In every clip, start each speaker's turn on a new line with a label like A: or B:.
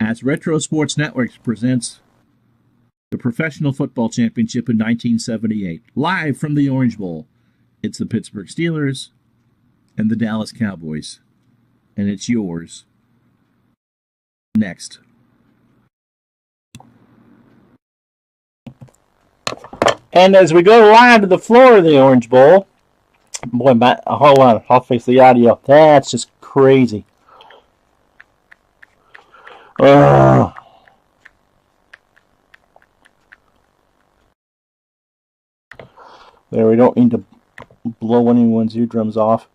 A: as Retro Sports Networks presents the Professional Football Championship in 1978, live from the Orange Bowl. It's the Pittsburgh Steelers and the Dallas Cowboys, and it's yours next.
B: And as we go live to the floor of the Orange Bowl, boy, hold on, I'll fix the audio. That's just crazy. There, we don't need to blow anyone's eardrums off.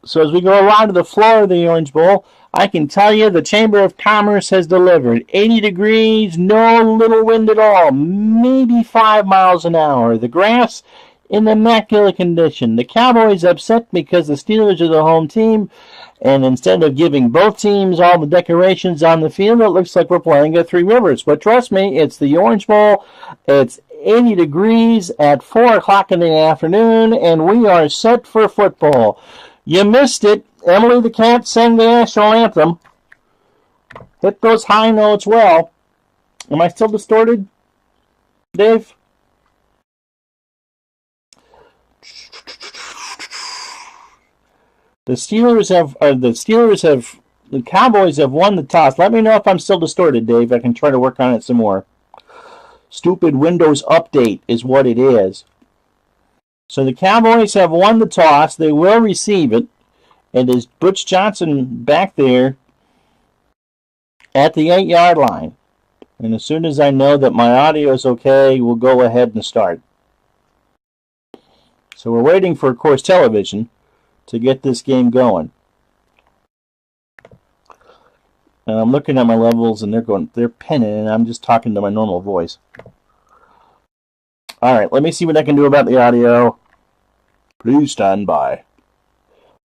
B: So as we go around to the floor of the Orange Bowl, I can tell you the Chamber of Commerce has delivered. 80 degrees, no little wind at all, maybe 5 miles an hour. The grass in immaculate condition. The Cowboys upset because the Steelers are the home team, and instead of giving both teams all the decorations on the field, it looks like we're playing at Three Rivers. But trust me, it's the Orange Bowl. It's 80 degrees at 4 o'clock in the afternoon, and we are set for football. You missed it. Emily the Cat sang the national anthem. Hit those high notes well. Am I still distorted, Dave? The Cowboys have won the toss. Let me know if I'm still distorted, Dave. I can try to work on it some more. Stupid Windows update is what it is. So the Cowboys have won the toss. They will receive it. And there's Butch Johnson back there at the 8-yard line. And as soon as I know that my audio is okay, we'll go ahead and start. So we're waiting for, of course, television to get this game going. And I'm looking at my levels, and they're pinning, and I'm just talking to my normal voice. All right, let me see what I can do about the audio. Please stand by.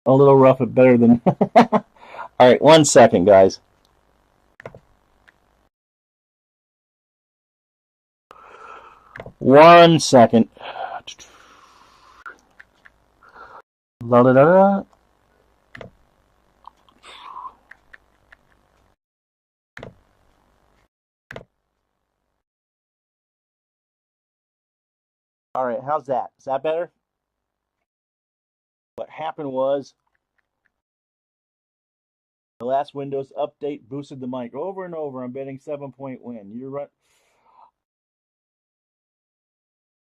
B: A little rough, but better than... All right, 1 second, guys. One second. La da da da. All right, how's that? Is that better? What happened was the last Windows update boosted the mic over and over. I'm betting 7-point win. You're right.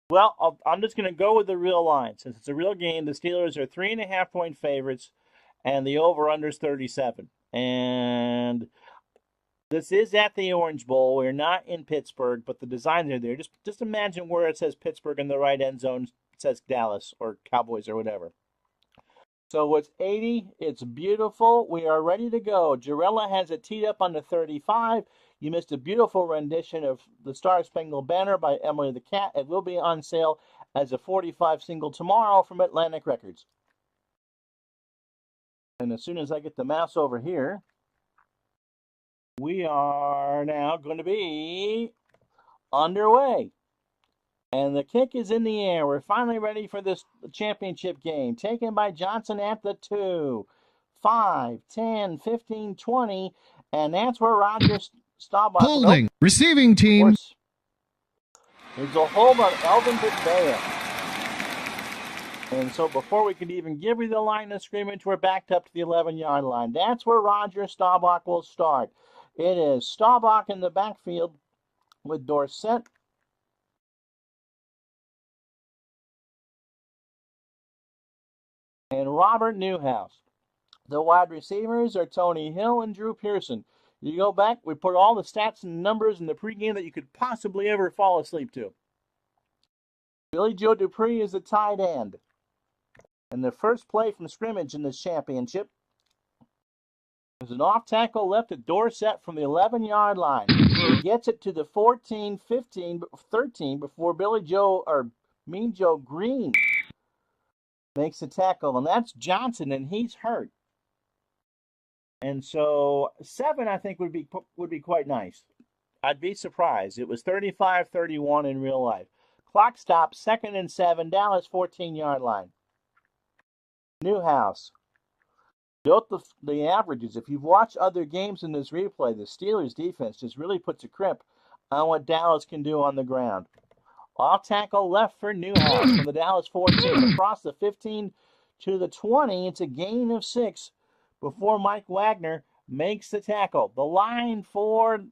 B: Well, I'm just going to go with the real line. Since it's a real game, the Steelers are 3.5-point favorites, and the over-under is 37. And this is at the Orange Bowl. We're not in Pittsburgh, but the designs are there. Just imagine where it says Pittsburgh in the right end zone, it says Dallas or Cowboys or whatever. So it's 80. It's beautiful. We are ready to go. Jarella has it teed up on the 35. You missed a beautiful rendition of the Star Spangled Banner by Emily the Cat. It will be on sale as a 45 single tomorrow from Atlantic Records. And as soon as I get the mouse over here, we are now going to be underway. And the kick is in the air. We're finally ready for this championship game. Taken by Johnson at the 2. 5, 10, 15, 20. And that's where Roger Staubach...
C: Holding. Receiving team.
B: There's a hold on Elvin Bidbaya. And so before we could even give you the line of scrimmage, we're backed up to the 11-yard line. That's where Roger Staubach will start. It is Staubach in the backfield with Dorsett. And Robert Newhouse. The wide receivers are Tony Hill and Drew Pearson. You go back, we put all the stats and numbers in the pregame that you could possibly ever fall asleep to. Billy Joe Dupree is the tight end. And the first play from scrimmage in this championship is an off tackle left at Dorsett from the 11-yard line. He gets it to the 14, 15, 13 before Billy Joe, or Mean Joe Green, makes a tackle, and that's Johnson, and he's hurt. And so 7, I think, would be quite nice. I'd be surprised. It was 35-31 in real life. Clock stops, 2nd and 7, Dallas 14-yard line. Newhouse Note the averages. If you've watched other games in this replay, the Steelers' defense just really puts a crimp on what Dallas can do on the ground. Off tackle left for Newhouse from the Dallas 14. Across the 15 to the 20, it's a gain of 6 before Mike Wagner makes the tackle. The line for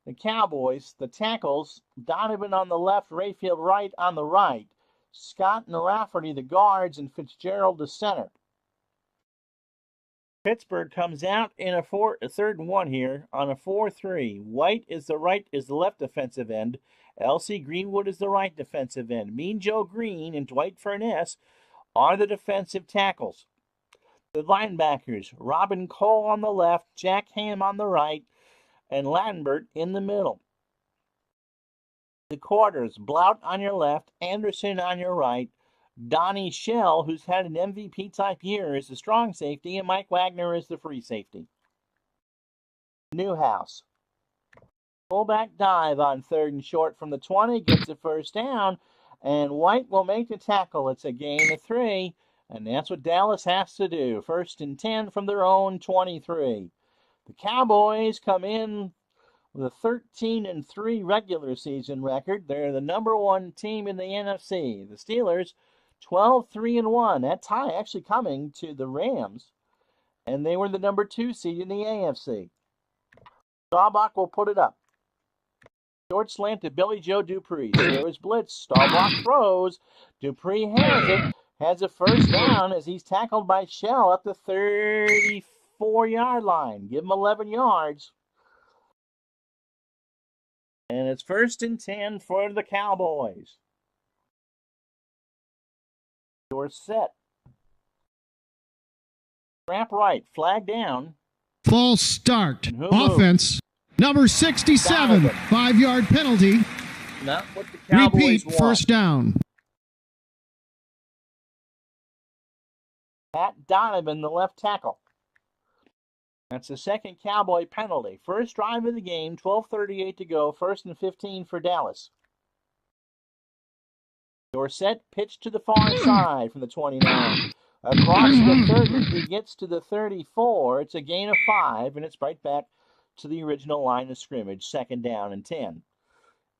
B: the Cowboys, the tackles, Donovan on the left, Rayfield right on the right. Scott and Rafferty, the guards, and Fitzgerald, the center. Pittsburgh comes out in a 3rd and 1 here on a 4-3. White is the left defensive end. L.C. Greenwood is the right defensive end. Mean Joe Green and Dwight Furness are the defensive tackles. The linebackers, Robin Cole on the left, Jack Ham on the right, and Lattenbert in the middle. The quarters, Blount on your left, Anderson on your right, Donnie Shell, who's had an MVP-type year, is the strong safety, and Mike Wagner is the free safety. Newhouse. Fullback dive on 3rd and short from the 20, gets the first down, and White will make the tackle. It's a gain of 3, and that's what Dallas has to do. 1st and 10 from their own 23. The Cowboys come in with a 13-3 regular season record. They're the number 1 team in the NFC. The Steelers, 12-3-1. That tie actually coming to the Rams, and they were the number 2 seed in the AFC. Staubach will put it up. Short slant to Billy Joe Dupree. There is blitz. Staubach throws. Dupree has a first down as he's tackled by Shell at the 34-yard line. Give him 11 yards. And it's 1st and 10 for the Cowboys. Dorsett. Trap right. Flag down.
C: False start. Offense. Number 67. 5-yard penalty.
B: Not what the Cowboys
C: Repeat,
B: want.
C: first down.
B: Pat Donovan, the left tackle. That's the 2nd Cowboy penalty. First drive of the game, 12:38 to go. 1st and 15 for Dallas. Dorsett pitched to the far side from the 29. Across the 30, he gets to the 34. It's a gain of 5, and it's right back to the original line of scrimmage. 2nd down and 10.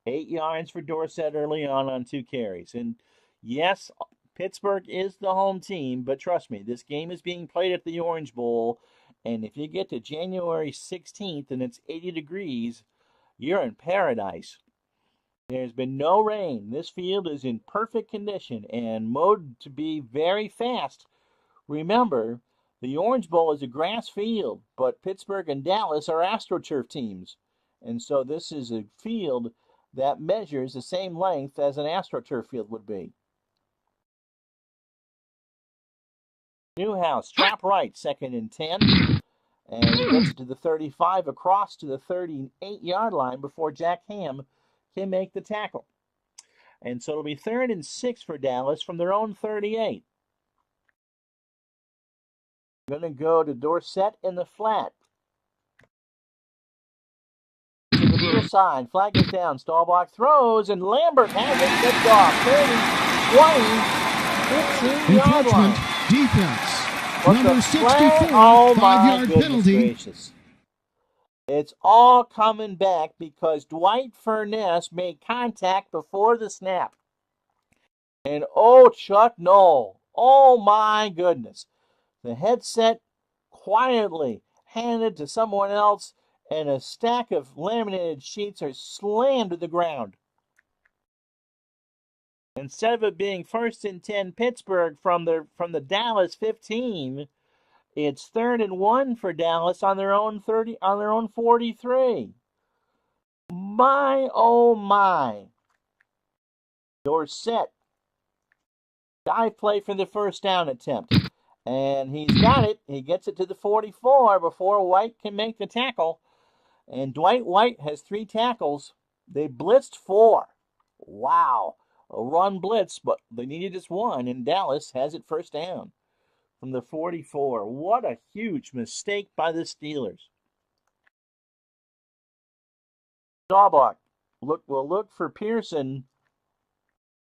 B: 8 yards for Dorsett early on 2 carries. And yes, Pittsburgh is the home team, but trust me, this game is being played at the Orange Bowl, and if you get to January 16th and it's 80 degrees, you're in paradise. There's been no rain. This field is in perfect condition and mowed to be very fast. Remember, the Orange Bowl is a grass field, but Pittsburgh and Dallas are AstroTurf teams. And so this is a field that measures the same length as an AstroTurf field would be. Newhouse, trap right, 2nd and 10. And he gets it to the 35 across to the 38-yard line before Jack Ham can make the tackle. And so it'll be 3rd and 6 for Dallas from their own 38. Going to go to Dorsett in the flat. To the near side. Flag is down. Staubach throws, and Lambert has it picked off. 30, 20, 15-yard line.
C: Defense.
B: But
C: Number 64,
B: oh my
C: 5-yard penalty.
B: Gracious. It's all coming back because Dwight Furness made contact before the snap. And oh, Chuck Noll. Oh my goodness. The headset quietly handed to someone else, and a stack of laminated sheets are slammed to the ground. Instead of it being 1st and 10 Pittsburgh from the Dallas 15, it's 3rd and 1 for Dallas on their own 43. My oh my. Dorsett. Dive play for the first down attempt. And he's got it. He gets it to the 44 before White can make the tackle. And Dwight White has 3 tackles. They blitzed 4. Wow. A run blitz, but they needed just 1, and Dallas has it first down from the 44. What a huge mistake by the Steelers. Staubach will look for Pearson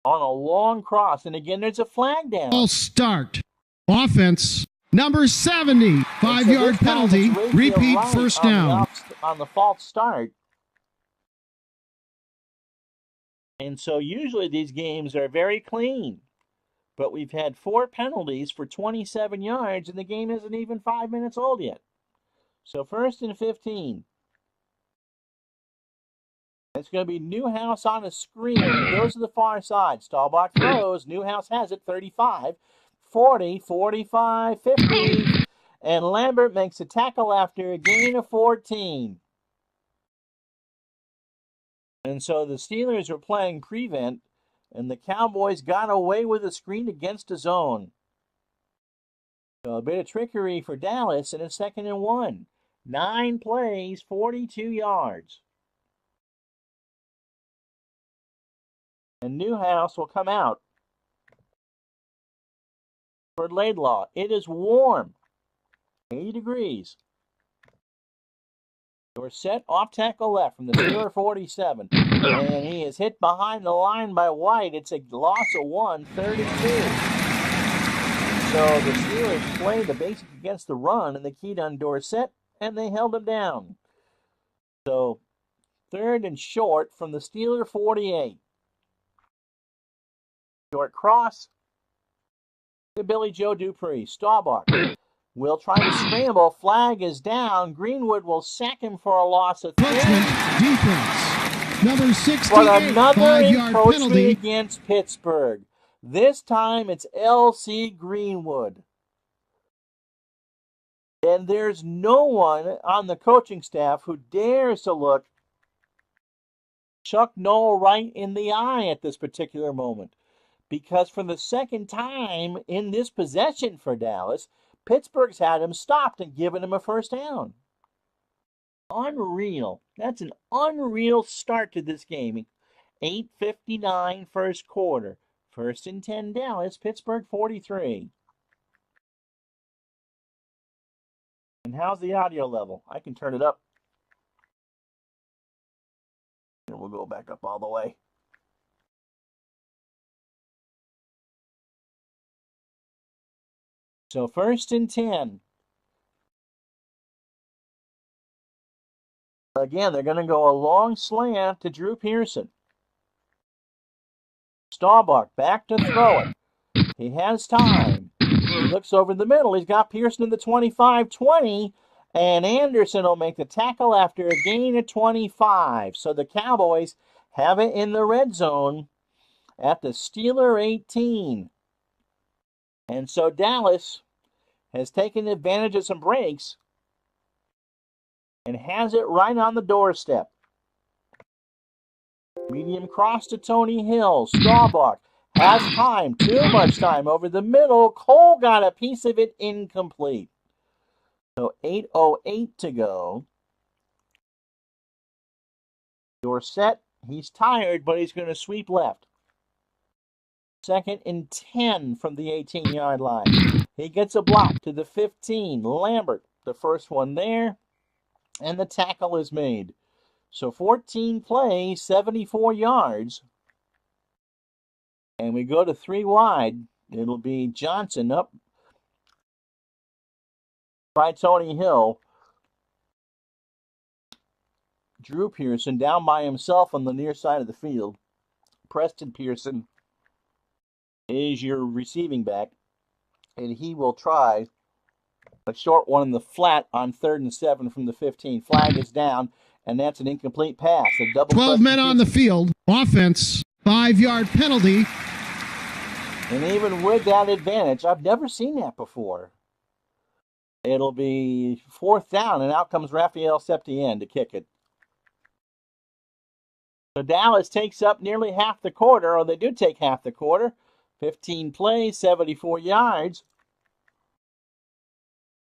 B: on a long cross, and again, there's a flag down.
C: False start. Offense. Number 70, 5-yard penalty, repeat first down.
B: On the false start. And so usually these games are very clean. But we've had 4 penalties for 27 yards, and the game isn't even 5 minutes old yet. So 1st and 15. It's going to be Newhouse on a screen. He goes to the far side. Staubach throws. Newhouse has it, 35, 40, 45, 50. And Lambert makes a tackle after a gain of 14. And so the Steelers are playing prevent, and the Cowboys got away with a screen against a zone. So a bit of trickery for Dallas, and it's 2nd and 1. 9 plays, 42 yards. And Newhouse will come out for Laidlaw. It is warm, 80 degrees. Dorsett off tackle left from the Steeler 47. And he is hit behind the line by White. It's a loss of 1, 32. So the Steelers played the basic against the run and they keyed on Dorsett, and they held him down. So 3rd and short from the Steeler 48. Short cross to Billy Joe Dupree. Staubach will try to scramble. Flag is down. Greenwood will sack him for a loss of 3.
C: Defense. Number 68,
B: But another
C: 5-yard
B: encroachment
C: penalty.
B: against Pittsburgh. This time it's L.C. Greenwood. And there's no one on the coaching staff who dares to look Chuck Noll right in the eye at this particular moment. Because for the second time in this possession for Dallas, Pittsburgh's had him stopped and given him a first down. Unreal. That's an unreal start to this game. 8:59 first quarter. 1st and 10 Dallas, Pittsburgh 43. And how's the audio level? I can turn it up. And we'll go back up all the way. So 1st and 10. Again, they're going to go a long slant to Drew Pearson. Staubach back to throw it. He has time. He looks over the middle. He's got Pearson in the 25-20, and Anderson will make the tackle after a gain of 25. So the Cowboys have it in the red zone at the Steeler 18. And so Dallas has taken advantage of some breaks and has it right on the doorstep. Medium cross to Tony Hill. Staubach has time. Too much time over the middle. Cole got a piece of it, incomplete. So 8:08 to go. Dorsett, he's tired, but he's going to sweep left. 2nd and 10 from the 18-yard line. He gets a block to the 15. Lambert, the first one there, and the tackle is made. So 14 plays, 74 yards. And we go to 3 wide. It'll be Johnson up by Tony Hill. Drew Pearson down by himself on the near side of the field. Preston Pearson is your receiving back, and he will try a short one in the flat on 3rd and 7 from the 15. Flag is down, and that's an incomplete pass.
C: 12 men on the field. Offense, 5-yard penalty.
B: And even with that advantage, I've never seen that before. It'll be 4th down, and out comes Raphael Septien to kick it. So Dallas takes up nearly half the quarter, or they do take half the quarter. 15 plays, 74 yards.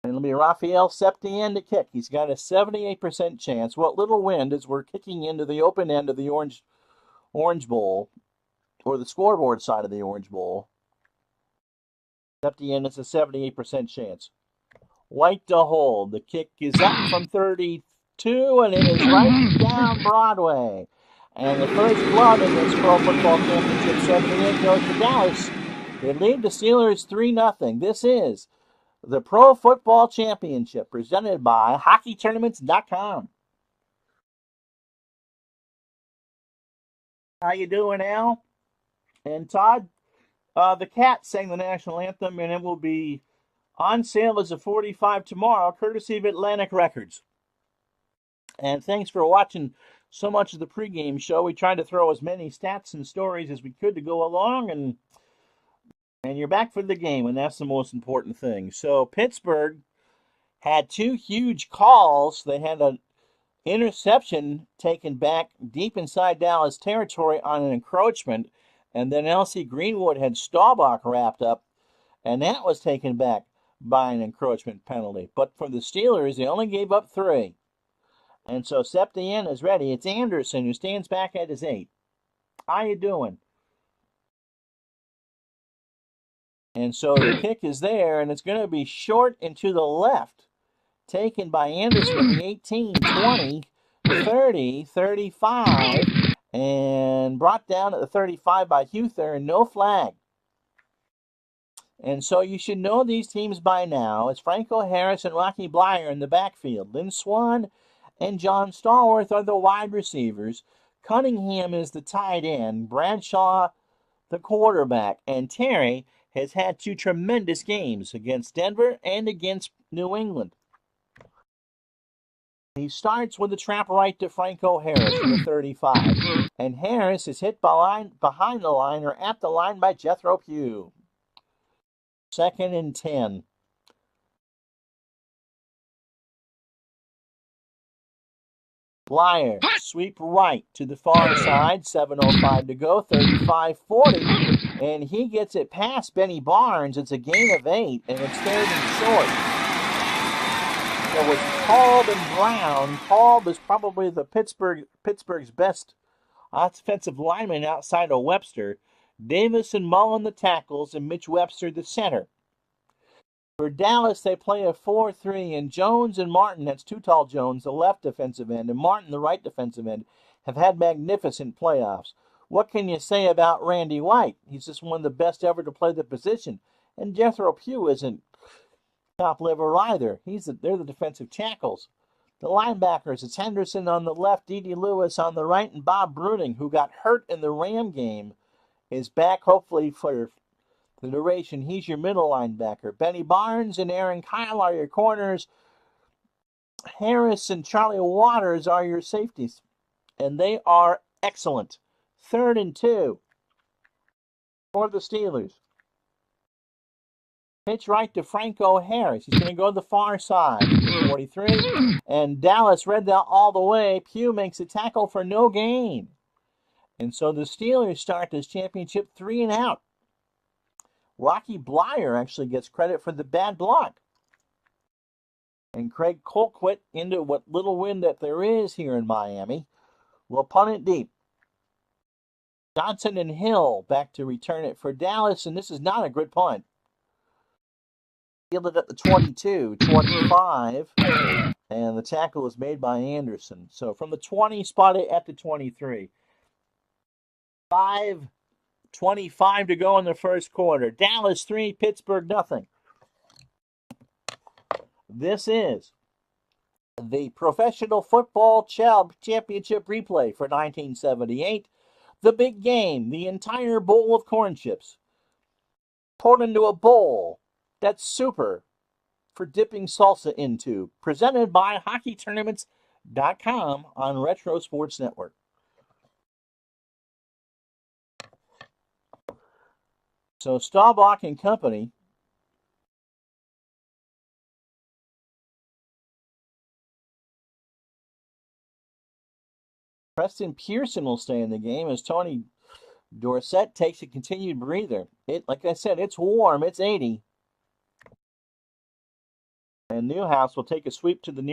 B: And it'll be Raphael Septien to kick. He's got a 78% chance. What little wind as we're kicking into the open end of the Orange Bowl, or the scoreboard side of the Orange Bowl. Septien is a 78% chance. White to hold. The kick is up from 32, and it is right down Broadway. And the first blood in this Pro Football Championship 78 goes to Dallas. They lead the Steelers 3-0. This is the Pro Football Championship presented by HockeyTournaments.com. How you doing, Al? And Todd? The Cats sang the national anthem, and it will be on sale as a 45 tomorrow, courtesy of Atlantic Records. And thanks for watching so much of the pregame show. We tried to throw as many stats and stories as we could to go along, and you're back for the game, and that's the most important thing. So Pittsburgh had two huge calls. They had an interception taken back deep inside Dallas territory on an encroachment, and then L.C. Greenwood had Staubach wrapped up, and that was taken back by an encroachment penalty. But for the Steelers, they only gave up 3. And so Septien is ready. It's Anderson who stands back at his 8. How you doing? And so the kick is there, and it's going to be short and to the left. Taken by Anderson at the 18, 20, 30, 35, and brought down at the 35 by Huther, and no flag. And so you should know these teams by now. It's Franco Harris and Rocky Blyer in the backfield. Lynn Swan and John Stallworth are the wide receivers. Cunningham is the tight end. Bradshaw the quarterback. And Terry has had 2 tremendous games against Denver and against New England. He starts with a trap right to Franco Harris from the 35. And Harris is hit behind the line or at the line by Jethro Pugh. 2nd and 10. Blyer, sweep right to the far side, 7:05 to go, 35-40, and he gets it past Benny Barnes. It's a gain of 8, and it's 3rd and short. So it's Paul and Brown. Paul is probably the Pittsburgh's best offensive lineman outside of Webster. Davis and Mullen the tackles, and Mitch Webster the center. For Dallas, they play a 4-3, and Jones and Martin, that's Too Tall Jones, the left defensive end, and Martin, the right defensive end, have had magnificent playoffs. What can you say about Randy White? He's just one of the best ever to play the position. And Jethro Pugh isn't top liver either. They're the defensive tackles. The linebackers, it's Henderson on the left, D.D. Lewis on the right, and Bob Bruning, who got hurt in the Ram game, is back hopefully for the duration. He's your middle linebacker. Benny Barnes and Aaron Kyle are your corners. Harris and Charlie Waters are your safeties. And they are excellent. 3rd and 2 for the Steelers. Pitch right to Franco Harris. He's going to go to the far side. 43. And Dallas read that all the way. Pugh makes a tackle for no gain. And so the Steelers start this championship 3 and out. Rocky Blyer actually gets credit for the bad block. And Craig Colquitt, into what little wind that there is here in Miami, will punt it deep. Johnson and Hill back to return it for Dallas, and this is not a good punt. Fielded at the 22, 25, and the tackle is made by Anderson. So from the 20, spotted at the 23. 5:25 to go in the first quarter. Dallas 3, Pittsburgh nothing. This is the Professional Football Championship replay for 1978. The big game, the entire bowl of corn chips poured into a bowl that's super for dipping salsa into. Presented by HockeyTournaments.com on Retro Sports Network. So Staubach and company Preston Pearson will stay in the game as Tony Dorsett takes a continued breather. Like I said, it's warm. It's 80. And Newhouse will take a sweep to the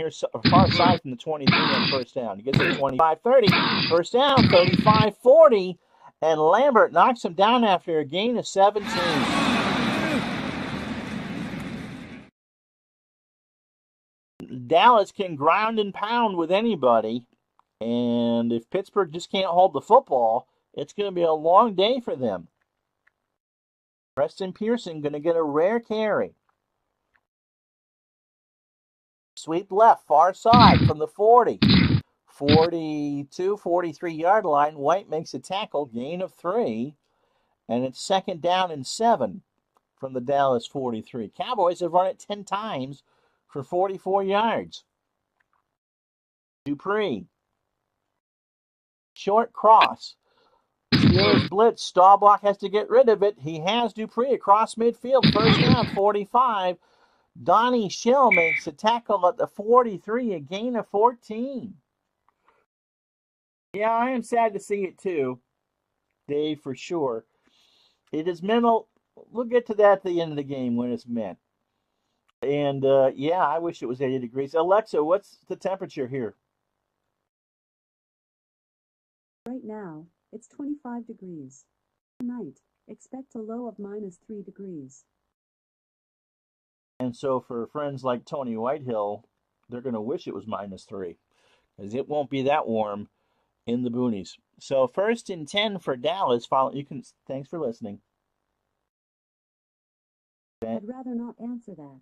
B: far side from the 23 on first down. He gets it 25-30. First down, 35-40. And Lambert knocks him down after a gain of 17. Dallas can ground and pound with anybody. And if Pittsburgh just can't hold the football, it's going to be a long day for them. Preston Pearson going to get a rare carry. sweep left, far side from the 40. 42, 43-yard line. White makes a tackle, gain of 3. And it's 2nd down and 7 from the Dallas 43. Cowboys have run it 10 times for 44 yards. Dupree. Short cross. Steelers blitz. Staubach has to get rid of it. He has Dupree across midfield. 1st down, 45. Donnie Schill makes a tackle at the 43, a gain of 14. Yeah, I am sad to see it too, Dave, for sure. It is mental. We'll get to that at the end of the game when it's meant. And, yeah, I wish it was 80 degrees. Alexa, what's the temperature here?
D: Right now, it's 25 degrees. Tonight, expect a low of -3 degrees.
B: And so for friends like Tony Whitehill, they're going to wish it was -3 because it won't be that warm in the boonies. So 1st and 10 for Dallas. Thanks for listening.
D: I'd rather not answer that.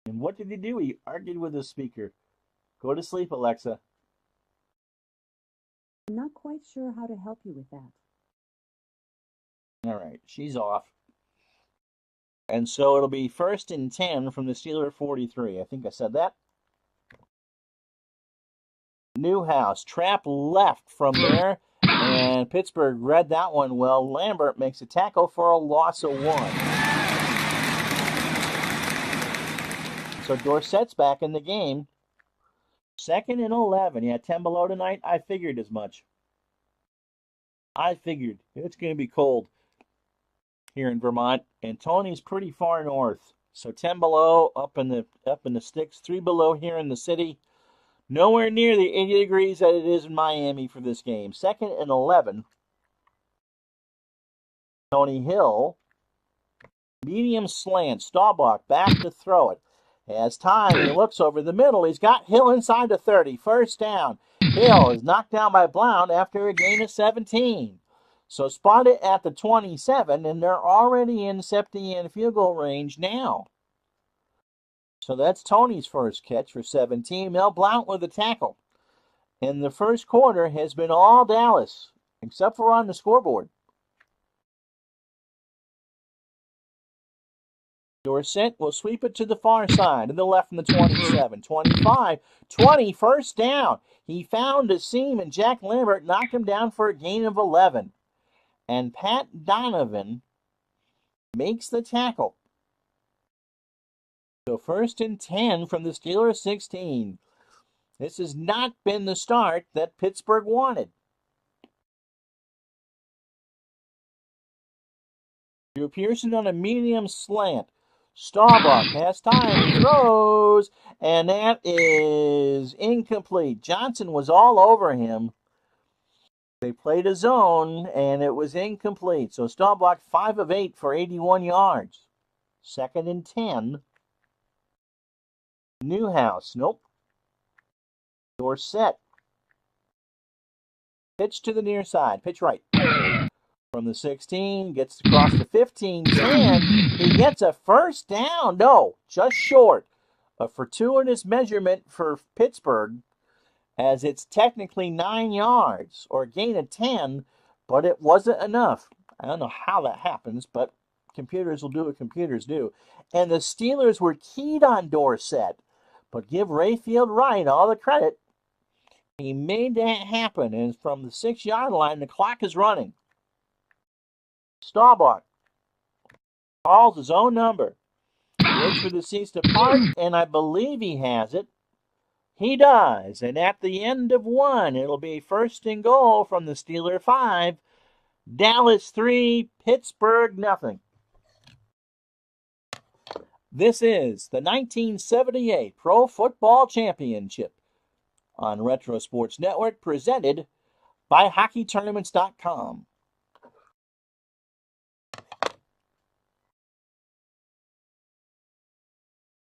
B: And what did he do? He argued with the speaker. Go to sleep, Alexa.
D: I'm not quite sure how to help you with that.
B: All right, she's off. And so it'll be 1st and 10 from the Steeler 43. I think I said that. Newhouse, trap left from there. And Pittsburgh read that one well. Lambert makes a tackle for a loss of 1. So Dorsett's back in the game. 2nd and 11. Yeah, 10 below tonight. I figured as much. I figured it's going to be cold here in Vermont, and Tony's pretty far north. So 10 below up in the sticks, 3 below here in the city. Nowhere near the 80 degrees that it is in Miami for this game. 2nd and 11. Tony Hill. Medium slant. Staubach back to throw it. Has time. He looks over the middle. He's got Hill inside the 30. 1st down. Hill is knocked down by Blount after a gain of 17. So spot it at the 27, and they're already in safety and field goal range now. So that's Tony's first catch for 17. Mel Blount with a tackle. And the first quarter has been all Dallas, except for on the scoreboard. Dorsett will sweep it to the far side, to the left from the 27. 25, 20, 1st down. He found a seam, and Jack Lambert knocked him down for a gain of 11. And Pat Donovan makes the tackle. So 1st and 10 from the Steelers 16. This has not been the start that Pittsburgh wanted. Drew Pearson on a medium slant. Staubach has time, he throws, and that is incomplete. Johnson was all over him. They played a zone, and it was incomplete. So Staubach 5 of 8 for 81 yards. 2nd and 10. Newhouse, nope. Dorsett. Pitch to the near side, pitch right. From the 16, gets across the 15, 10. He gets a 1st down. No, just short. A fortuitous measurement for Pittsburgh, as it's technically 9 yards, or a gain of 10, but it wasn't enough. I don't know how that happens, but computers will do what computers do. And the Steelers were keyed on Dorsett, but give Rayfield Wright all the credit. He made that happen, and from the 6-yard line, the clock is running. Staubach calls his own number. Waits for the seats to part, and I believe he has it. He does, and at the end of 1, it'll be 1st and goal from the Steeler 5, Dallas 3, Pittsburgh nothing. This is the 1978 Pro Football Championship on Retro Sports Network, presented by HockeyTournaments.com.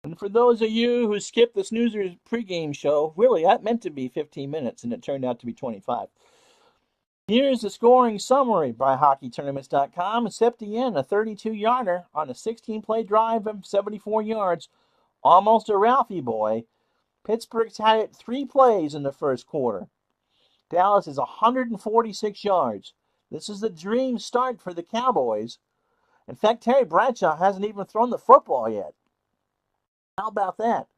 B: And for those of you who skipped the Snoozers pregame show, really, that meant to be 15 minutes, and it turned out to be 25. Here's the scoring summary by HockeyTournaments.com. Septien, a 32-yarder on a 16-play drive of 74 yards. Almost a Ralphie boy. Pittsburgh's had it 3 plays in the first quarter. Dallas is 146 yards. This is the dream start for the Cowboys. In fact, Terry Bradshaw hasn't even thrown the football yet. How about that?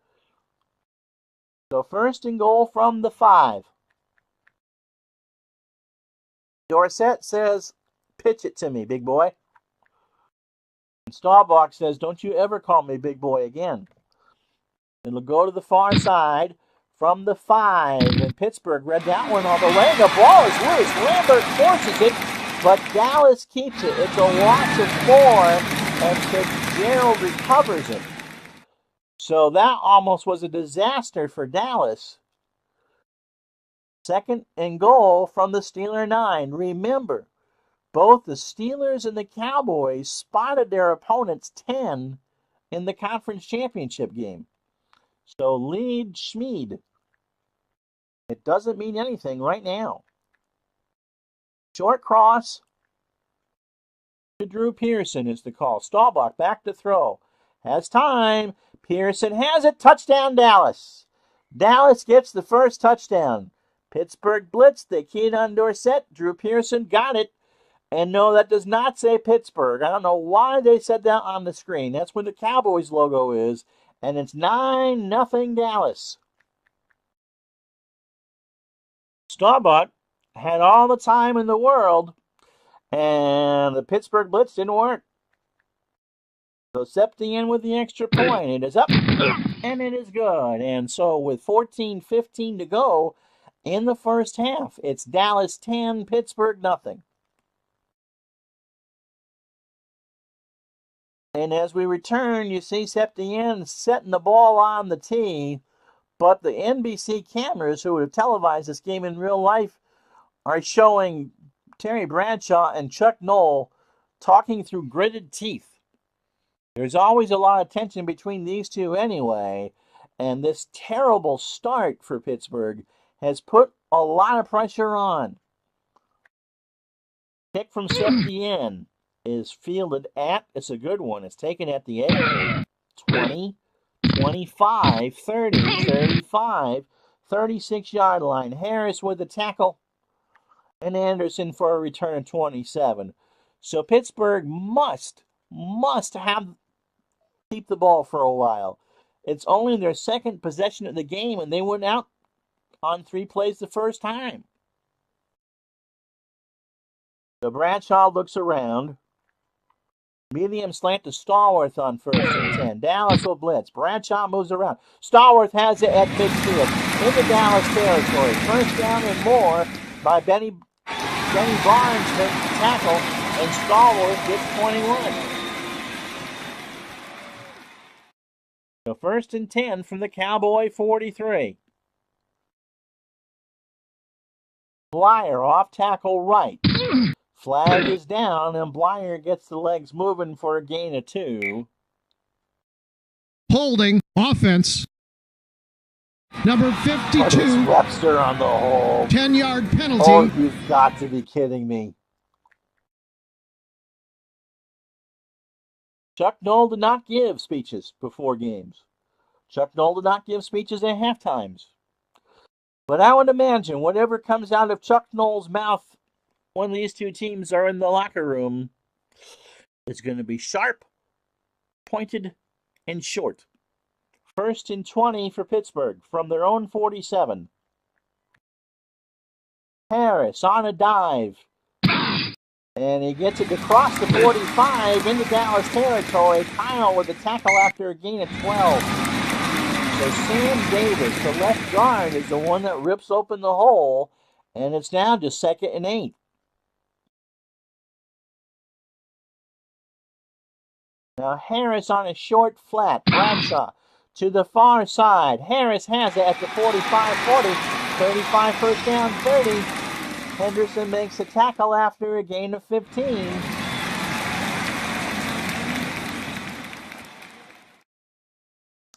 B: So first and goal from the 5. Dorsett says, pitch it to me, big boy. And Staubach says, don't you ever call me big boy again. It'll go to the far side from the 5. And Pittsburgh read that one all the way. The ball is loose. Lambert forces it, but Dallas keeps it. It's a loss of 4, and Fitzgerald recovers it. So that almost was a disaster for Dallas. Second and goal from the Steeler 9. Remember, both the Steelers and the Cowboys spotted their opponents 10 in the conference championship game. So lead Schmid. It doesn't mean anything right now. Short cross to Drew Pearson is the call. Staubach back to throw. Has time. Pearson has it. Touchdown, Dallas. Dallas gets the first touchdown. Pittsburgh blitzed. They keyed on Dorsett. Drew Pearson got it. And no, that does not say Pittsburgh. I don't know why they said that on the screen. That's where the Cowboys logo is. And it's 9-0 Dallas. Staubach had all the time in the world. And the Pittsburgh blitz didn't work. So Septien with the extra point. It is up. And it is good. And so with 14:15 to go in the first half, it's Dallas 10, Pittsburgh nothing. And as we return, you see Septien setting the ball on the tee, but the NBC cameras who would have televised this game in real life are showing Terry Bradshaw and Chuck Noll talking through gritted teeth. There's always a lot of tension between these two anyway, and this terrible start for Pittsburgh has put a lot of pressure on. Kick from Septien is fielded at, it's a good one, it's taken at the 8, 20, 25, 30, 35, 36-yard line. Harris with the tackle, and Anderson for a return of 27. So Pittsburgh must keep the ball for a while. It's only their second possession of the game, and they went out on 3 plays the first time. So Bradshaw looks around. Medium slant to Stallworth on 1st and 10. Dallas will blitz. Bradshaw moves around. Stallworth has it at midfield into Dallas territory. First down and more by Benny Barnes makes the tackle, and Stallworth gets 21. So 1st and 10 from the Cowboy 43. Blyer off tackle right. Flag is down, and Blyer gets the legs moving for a gain of 2.
C: Holding offense. Number 52.
B: Webster on the hold.
C: 10-yard penalty.
B: Oh, you've got to be kidding me. Chuck Noll did not give speeches before games. Chuck Noll did not give speeches at halftimes. But I would imagine whatever comes out of Chuck Noll's mouth when these two teams are in the locker room is going to be sharp, pointed, and short. 1st and 20 for Pittsburgh from their own 47. Harris on a dive. And he gets it across the 45 into Dallas territory. Kyle with a tackle after a gain of 12. So Sam Davis, the left guard, is the one that rips open the hole. And it's now just 2nd and 8. Now Harris on a short flat. Bradshaw to the far side. Harris has it at the 45-40. 35 first down, 30. Henderson makes a tackle after a gain of 15.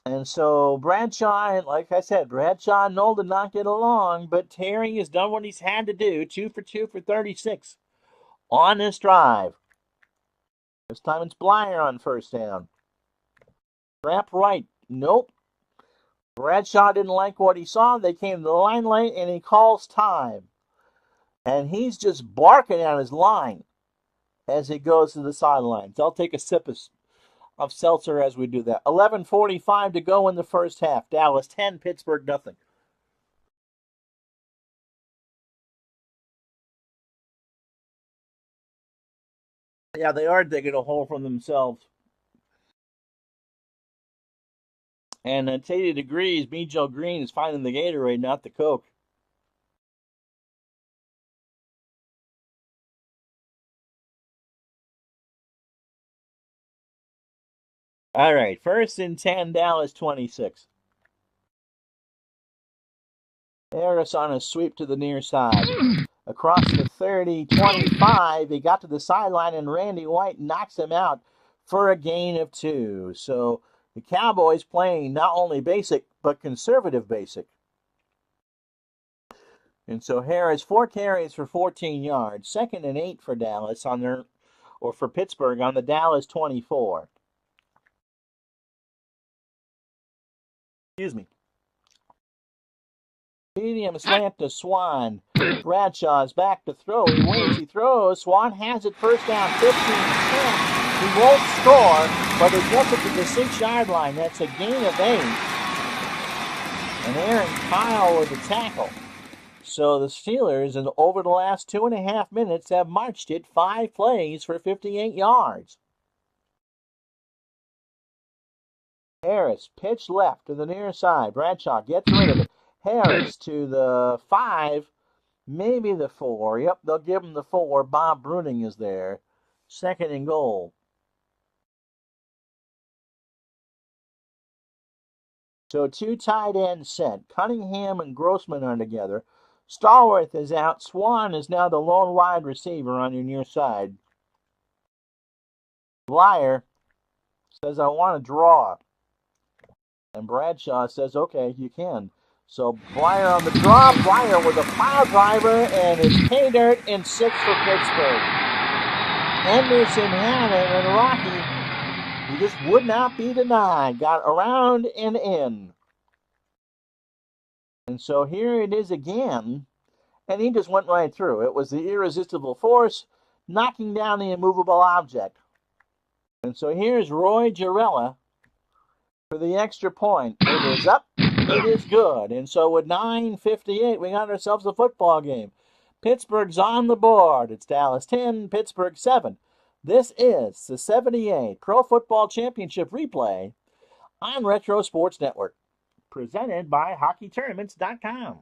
B: And so Bradshaw, like I said, Bradshaw and Knoll did not get along, but Terry has done what he's had to do. 2 for 2 for 36 on this drive. This time it's Blyer on first down. Trap right. Nope. Bradshaw didn't like what he saw. They came to the line late, and he calls time. And he's just barking at his line as he goes to the sidelines. I'll take a sip of seltzer as we do that. 11:45 to go in the first half. Dallas 10, Pittsburgh nothing. Yeah, they are digging a hole for themselves. And at 80 degrees, me, Joe Green, is finding the Gatorade, not the Coke. All right, first and 10, Dallas 26. Harris on a sweep to the near side. Across the 30, 25, he got to the sideline, and Randy White knocks him out for a gain of 2. So the Cowboys playing not only basic, but conservative basic. And so Harris, 4 carries for 14 yards. 2nd and 8 for Dallas for Pittsburgh on the Dallas 24. Excuse me. Medium slant to Swan. Bradshaw's back to throw. He waits, he throws. Swan has it first down, 15-10. He won't score, but he gets it to the 6-yard line. That's a gain of 8. And Aaron Kyle with the tackle. So the Steelers, over the last 2.5 minutes, have marched it 5 plays for 58 yards. Harris, pitch left to the near side. Bradshaw gets rid of it. Harris to the 5, maybe the 4. Yep, they'll give him the 4. Bob Bruning is there. 2nd and goal. So 2 tight ends set. Cunningham and Grossman are together. Stallworth is out. Swan is now the lone wide receiver on your near side. Blyer says, I want to draw. And Bradshaw says, okay, you can. So Blyer on the draw. Blyer with a pile driver, and it's pay dirt and 6 for Pittsburgh. Henderson, Hannon, and Rocky, he just would not be denied. Got around and in. And so here it is again, and he just went right through. It was the irresistible force knocking down the immovable object. And so here's Roy Jarella for the extra point. It is up. It is good. And so with 9:58, we got ourselves a football game. Pittsburgh's on the board. It's Dallas 10, Pittsburgh 7. This is the 78 Pro Football Championship replay on Retro Sports Network, presented by HockeyTournaments.com.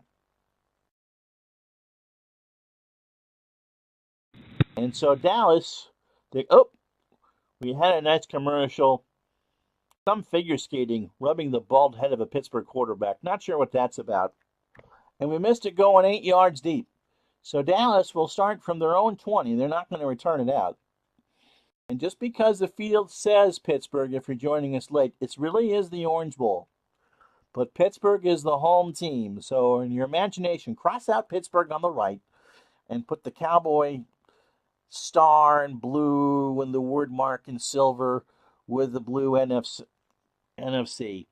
B: And so Dallas, we had a nice commercial. Some figure skating, rubbing the bald head of a Pittsburgh quarterback. Not sure what that's about. And we missed it going 8 yards deep. So Dallas will start from their own 20. They're not going to return it out. And just because the field says Pittsburgh, if you're joining us late, it really is the Orange Bowl. But Pittsburgh is the home team. So in your imagination, cross out Pittsburgh on the right and put the Cowboy star in blue and the word mark in silver with the blue NFC.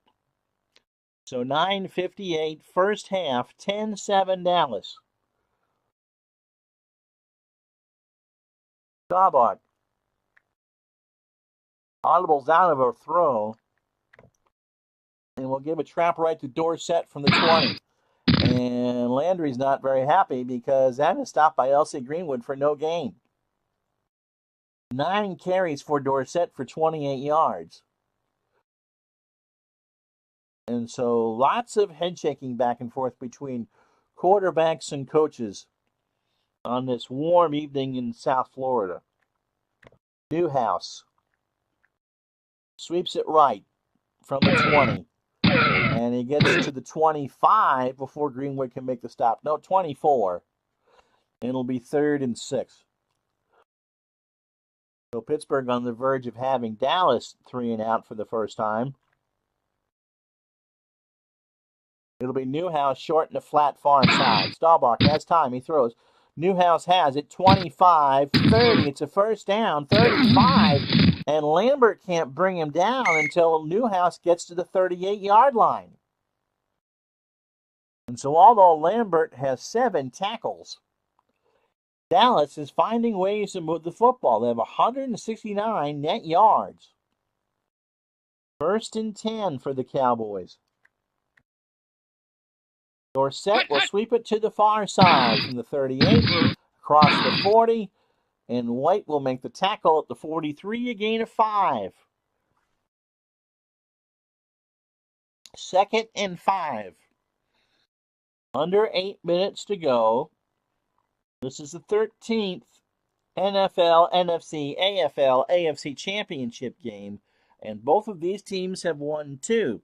B: So 9:58, first half, 10-7 Dallas. Staubach. Audible's out of a throw. And we'll give a trap right to Dorsett from the 20. And Landry's not very happy because that is stopped by L.C. Greenwood for no gain. 9 carries for Dorsett for 28 yards. And so lots of head shaking back and forth between quarterbacks and coaches on this warm evening in South Florida. Newhouse sweeps it right from the 20. And he gets to the 25 before Greenwood can make the stop. No, 24. And it'll be 3rd and 6. So Pittsburgh on the verge of having Dallas 3 and out for the first time. It'll be Newhouse short in the flat far side. Staubach has time. He throws. Newhouse has it. 25, 30. It's a first down. 35. And Lambert can't bring him down until Newhouse gets to the 38-yard line. And so although Lambert has 7 tackles, Dallas is finding ways to move the football. They have 169 net yards. First and 10 for the Cowboys. Dorsett will sweep it to the far side from the 38, across the 40, and White will make the tackle at the 43, a gain of 5. Second and 5. Under 8 minutes to go. This is the 13th NFL, NFC, AFL, AFC championship game, and both of these teams have won 2.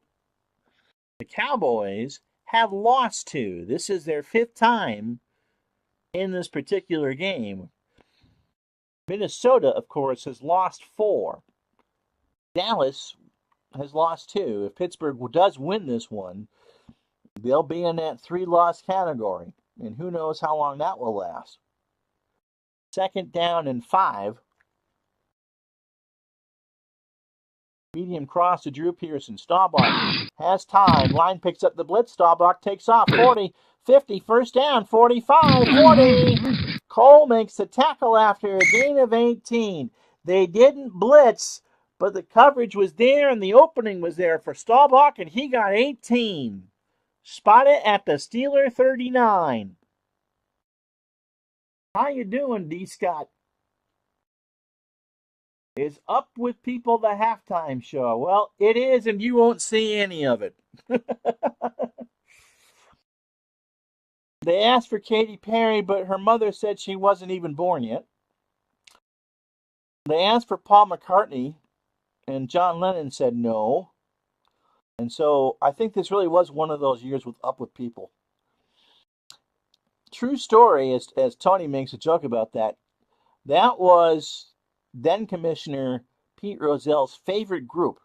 B: The Cowboys have lost 2. This is their 5th time in this particular game. Minnesota, of course, has lost 4. Dallas has lost 2. If Pittsburgh does win this one, they'll be in that 3-loss category, and who knows how long that will last. Second down and 5. Medium cross to Drew Pearson. Staubach has time. Line picks up the blitz. Staubach takes off. 40, 50, first down, 45, 40. Cole makes the tackle after a gain of 18. They didn't blitz, but the coverage was there and the opening was there for Staubach, and he got 18. Spotted at the Steeler 39. How you doing, D. Scott? Is Up with People the halftime show? Well, it is, and you won't see any of it. They asked for Katy Perry, but her mother said she wasn't even born yet. They asked for Paul McCartney, and John Lennon said no. And so I think this really was one of those years with Up with People. True story, as Tony makes a joke about that, that was then Commissioner Pete Rozell's favorite group.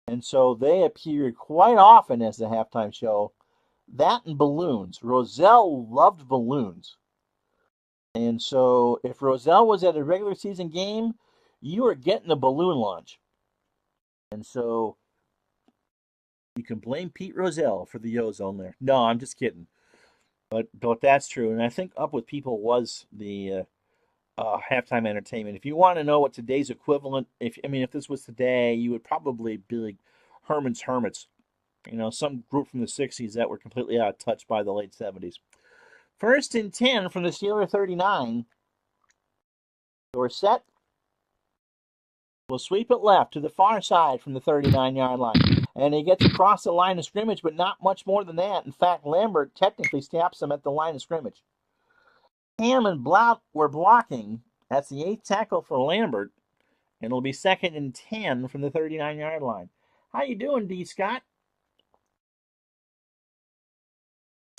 B: And so they appeared quite often as the halftime show. That and balloons. Rozell loved balloons. And so if Rozell was at a regular season game, you were getting a balloon launch. And so you can blame Pete Rozell for the ozone there. No, I'm just kidding. But that's true. And I think Up with People was the halftime entertainment. If you want to know what today's equivalent, if this was today, you would probably be like Herman's Hermits. You know, some group from the 60s that were completely out of touch by the late 70s. First and 10 from the Steeler 39. Dorsett will sweep it left to the far side from the 39-yard line. And he gets across the line of scrimmage, but not much more than that. In fact, Lambert technically stops him at the line of scrimmage. Ham and Blount were blocking. That's the 8th tackle for Lambert. And it'll be second and 10 from the 39-yard line. How you doing, D. Scott?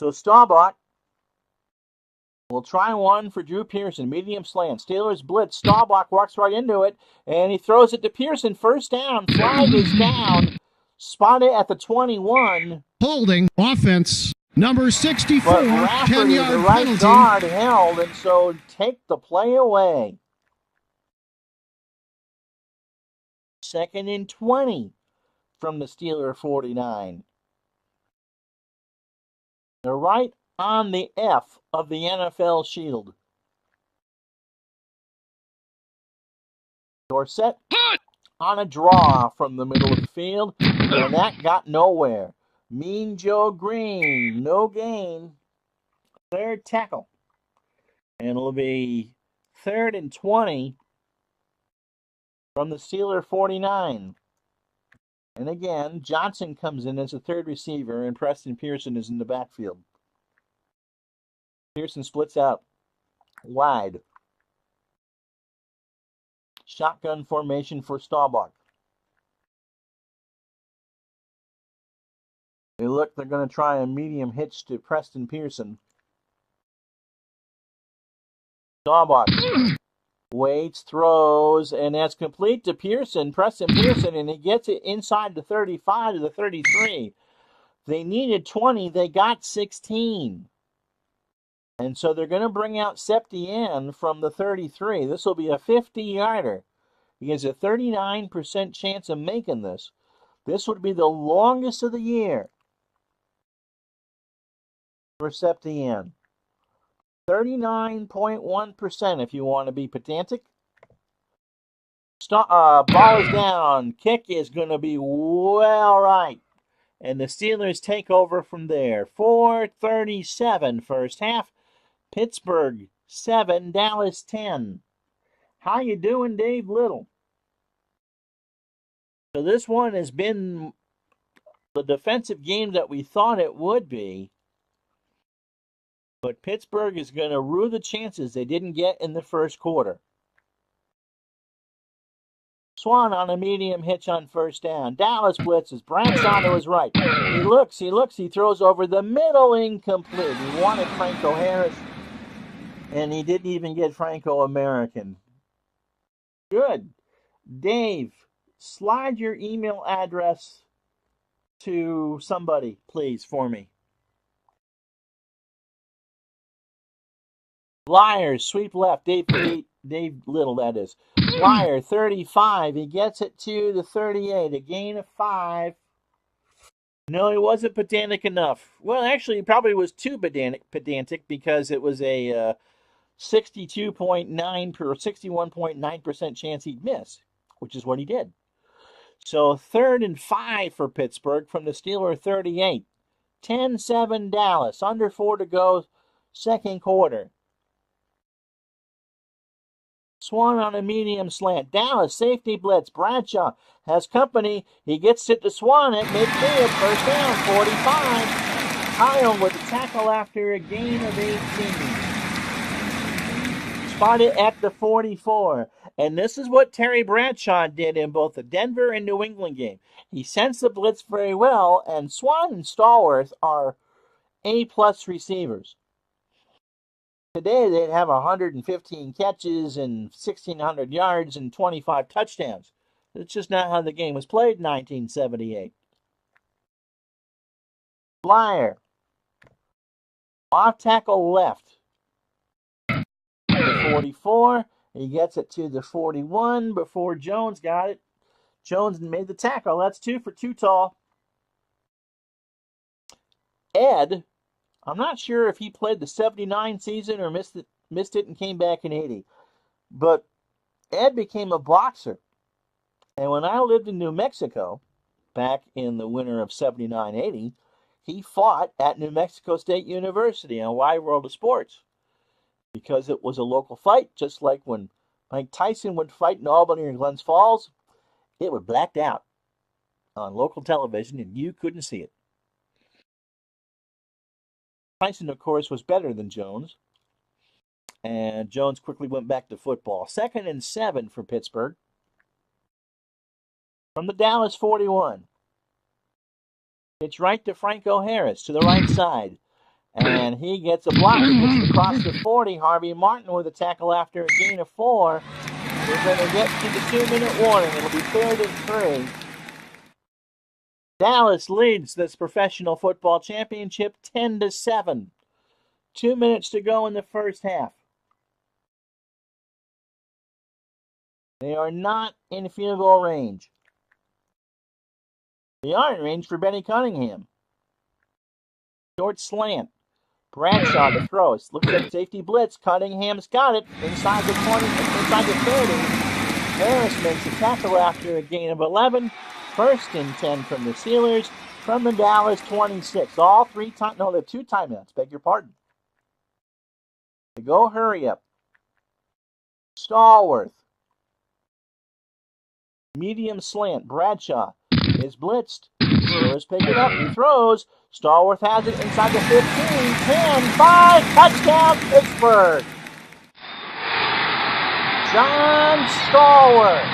B: So Staubach will try one for Drew Pearson. Medium slant. Steelers blitz. Staubach walks right into it, and he throws it to Pearson. First down. Flag is down. Spotted at the 21.
C: Holding offense. Number 64,
B: but Rafferty,
C: 10-yard
B: the right
C: penalty.
B: guard, held, and so take the play away. Second and 20 from the Steeler 49. They're right on the F of the NFL shield. Dorsett on a draw from the middle of the field, and that got nowhere. Mean Joe Green, no gain. Third tackle. And it'll be third and 20 from the Steeler 49. And again, Johnson comes in as a third receiver, and Preston Pearson is in the backfield. Pearson splits out wide. Shotgun formation for Staubach. They're going to try a medium hitch to Preston Pearson. Staubach waits, throws, and that's complete to Pearson, Preston Pearson, and he gets it inside the 35 to the 33. They needed 20. They got 16. And so they're going to bring out Septien from the 33. This will be a 50-yarder. He has a 39% chance of making this. This would be the longest of the year for Septien. 39.1% if you want to be pedantic. Ball is down. Kick is going to be well right. And the Steelers take over from there. 4:37 first half. Pittsburgh 7, Dallas 10. How you doing, Dave Little? So this one has been the defensive game that we thought it would be. But Pittsburgh is going to rue the chances they didn't get in the first quarter. Swan on a medium hitch on first down. Dallas blitzes. Bradshaw to his right. He looks, he throws over the middle, incomplete. He wanted Franco Harris, and he didn't even get Franco-American. Good. Dave, slide your email address to somebody, please, for me. Flyers, sweep left. Dave Little, that is. Flyer, 35. He gets it to the 38. A gain of 5. No, he wasn't pedantic enough. Well, actually, he probably was too pedantic because it was a 62.9 or 61.9% chance he'd miss, which is what he did. So 3rd and 5 for Pittsburgh from the Steeler 38. 10-7 Dallas. Under 4 to go, second quarter. Swan on a medium slant. Dallas, safety blitz. Bradshaw has company. He gets it to Swan at midfield. First down, 45. Kyle with the tackle after a gain of 18. Spotted at the 44. And this is what Terry Bradshaw did in both the Denver and New England game. He sensed the blitz very well, and Swan and Stallworth are A-plus receivers. Today, they'd have 115 catches and 1,600 yards and 25 touchdowns. That's just not how the game was played in 1978. Flyer. Off tackle left. The 44. He gets it to the 41 before Jones got it. Jones made the tackle. That's 2 for 2 tall. Ed, I'm not sure if he played the 79 season or missed it and came back in 80. But Ed became a boxer. And when I lived in New Mexico, back in the winter of 79-80, he fought at New Mexico State University on Wide World of Sports. Because it was a local fight, just like when Mike Tyson would fight in Albany or Glens Falls, it would blacked out on local television and you couldn't see it. Tyson, of course, was better than Jones. And Jones quickly went back to football. 2nd and 7 for Pittsburgh. From the Dallas 41. It's right to Franco Harris to the right side. And he gets a block. He gets it across the 40. Harvey Martin with a tackle after a gain of 4. We're going to get to the 2-minute warning. It'll be 3rd and 3. Dallas leads this professional football championship 10-7. 2 minutes to go in the first half. They are not in field goal range. They are in range for Benny Cunningham. Short slant. Bradshaw to throw. Looks like safety blitz. Cunningham's got it inside the 20, inside the 30. Harris makes a tackle after a gain of 11. 1st and 10 from the Steelers. From the Dallas 26. All 3 times. No, they're 2 timeouts. Beg your pardon. They go hurry up. Stallworth. Medium slant. Bradshaw is blitzed. Steelers pick it up. He throws. Stallworth has it inside the 15. 10, 5. Touchdown, Pittsburgh. John Stallworth.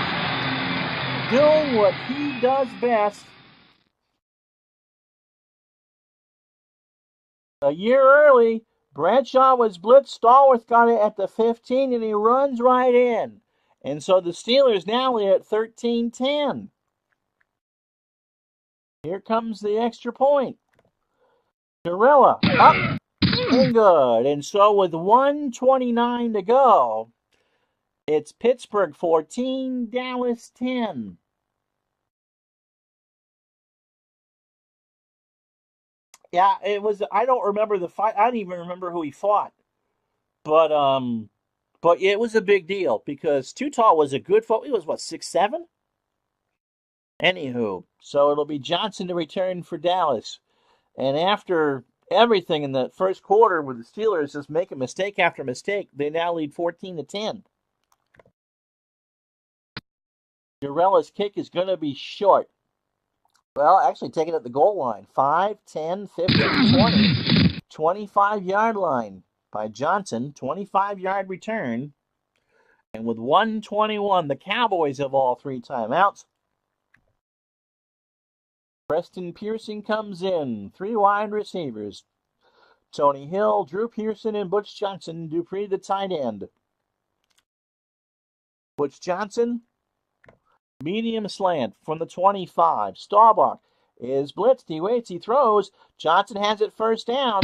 B: Doing what he does best. A year early, Bradshaw was blitzed. Stallworth got it at the 15, and he runs right in. And so the Steelers now are at 13-10. Here comes the extra point. Gorilla up and good. And so with 1:29 to go, it's Pittsburgh 14, Dallas 10. Yeah, it was. I don't remember the fight. I don't even remember who he fought. But it was a big deal because Tall was a good fight. He was what, 6'7"? Anywho, so it'll be Johnson to return for Dallas. And after everything in the first quarter with the Steelers just making mistake after mistake, they now lead 14-10. Gorilla's kick is going to be short. Well, actually taken at the goal line. 5, 10, 15, 20. 25-yard line by Johnson. 25-yard return. And with 1:21, the Cowboys have all 3 timeouts. Preston Pearson comes in. 3 wide receivers. Tony Hill, Drew Pearson, and Butch Johnson. Dupree, the tight end. Butch Johnson, medium slant from the 25. Staubach is blitzed. He waits. He throws. Johnson has it first down,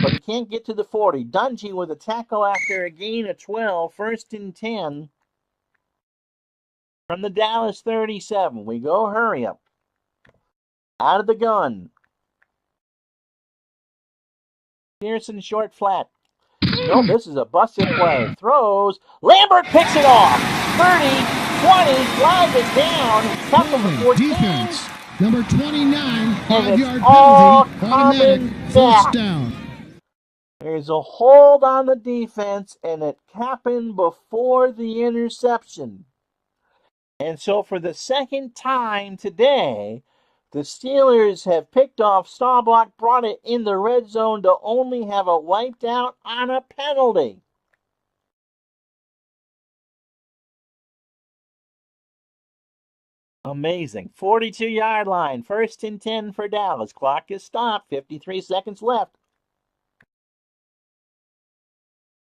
B: but he can't get to the 40. Dungy with a tackle after a gain of 12. 1st and 10 from the Dallas 37. We go hurry up. Out of the gun. Pearson short flat. Nope, this is a busted play. Throws. Lambert picks it off. 30, 20, flag is down. Tackle for 14.
C: Defense. Number 29, 5-yard
B: all
C: penalty. Automatic first down.
B: There's a hold on the defense, and it happened before the interception. And so for the second time today, the Steelers have picked off Staubach, brought it in the red zone to only have it wiped out on a penalty. Amazing. 42-yard line. 1st and 10 for Dallas. Clock is stopped. 53 seconds left.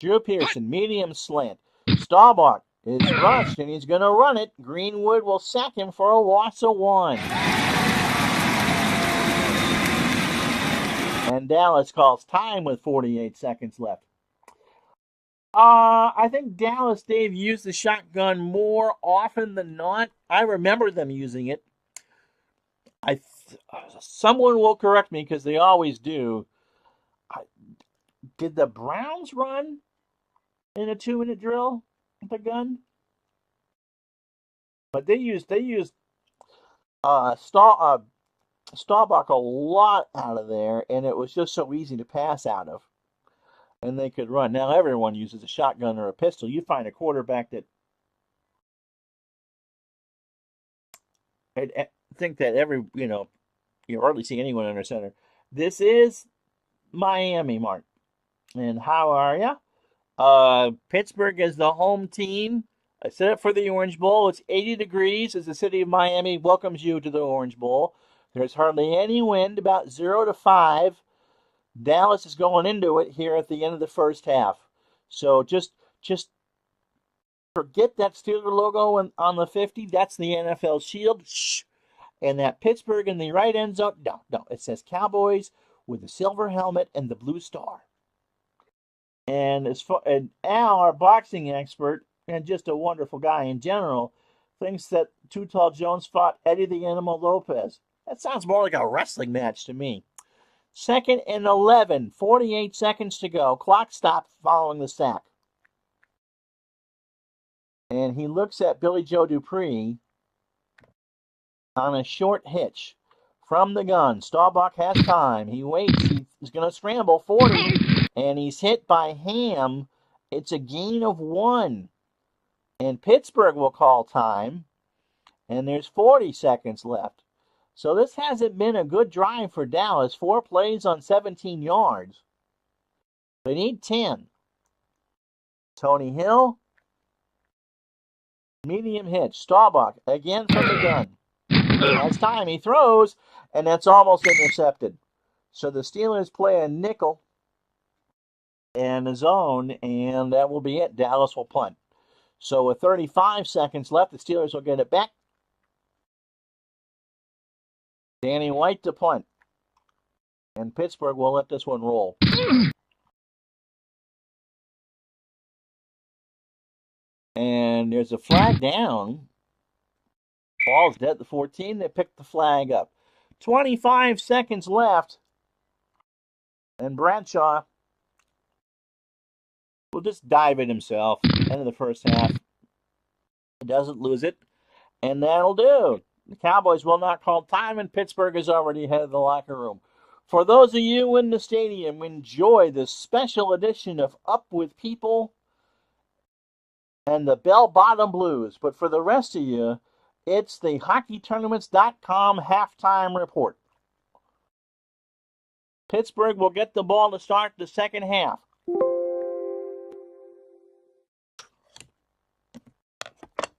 B: Drew Pearson, medium slant. Staubach is rushed, and he's going to run it. Greenwood will sack him for a loss of 1. And Dallas calls time with 48 seconds left. I think Dallas, Dave, used the shotgun more often than not. I remember them using it. Someone will correct me because they always do. Did the Browns run in a 2-minute drill with a gun? But they used Staubach a lot out of there, and it was just so easy to pass out of. And they could run. Now everyone uses a shotgun or a pistol. You find a quarterback that I think that you hardly see anyone under center. This is Miami, Mark. And how are you? Pittsburgh is the home team. I set up for the Orange Bowl. It's 80 degrees as the city of Miami welcomes you to the Orange Bowl. There's hardly any wind, about 0 to 5. Dallas is going into it here at the end of the first half. So just forget that Steeler logo on the 50. That's the NFL shield. Shh. And that Pittsburgh in the right end zone. No. It says Cowboys with the silver helmet and the blue star. And Al, our boxing expert, and just a wonderful guy in general, thinks that Too Tall Jones fought Eddie the Animal Lopez. That sounds more like a wrestling match to me. 2nd and 11, 48 seconds to go. Clock stopped following the sack. And he looks at Billy Joe Dupree on a short hitch from the gun. Staubach has time. He waits. He's going to scramble. 40. And he's hit by Ham. It's a gain of 1. And Pittsburgh will call time. And there's 40 seconds left. So this hasn't been a good drive for Dallas. 4 plays on 17 yards. They need 10. Tony Hill. Medium hitch. Staubach again from the gun. That's time. He throws, and that's almost intercepted. So the Steelers play a nickel and a zone, and that will be it. Dallas will punt. So with 35 seconds left, the Steelers will get it back. Danny White to punt. And Pittsburgh will let this one roll. And there's a flag down. Ball's dead at the 14. They picked the flag up. 25 seconds left. And Bradshaw will just dive it himself. End of the first half. He doesn't lose it. And that'll do. The Cowboys will not call time, and Pittsburgh is already ahead of the locker room. For those of you in the stadium, enjoy this special edition of Up With People and the Bell Bottom Blues. But for the rest of you, it's the HockeyTournaments.com halftime report. Pittsburgh will get the ball to start the second half.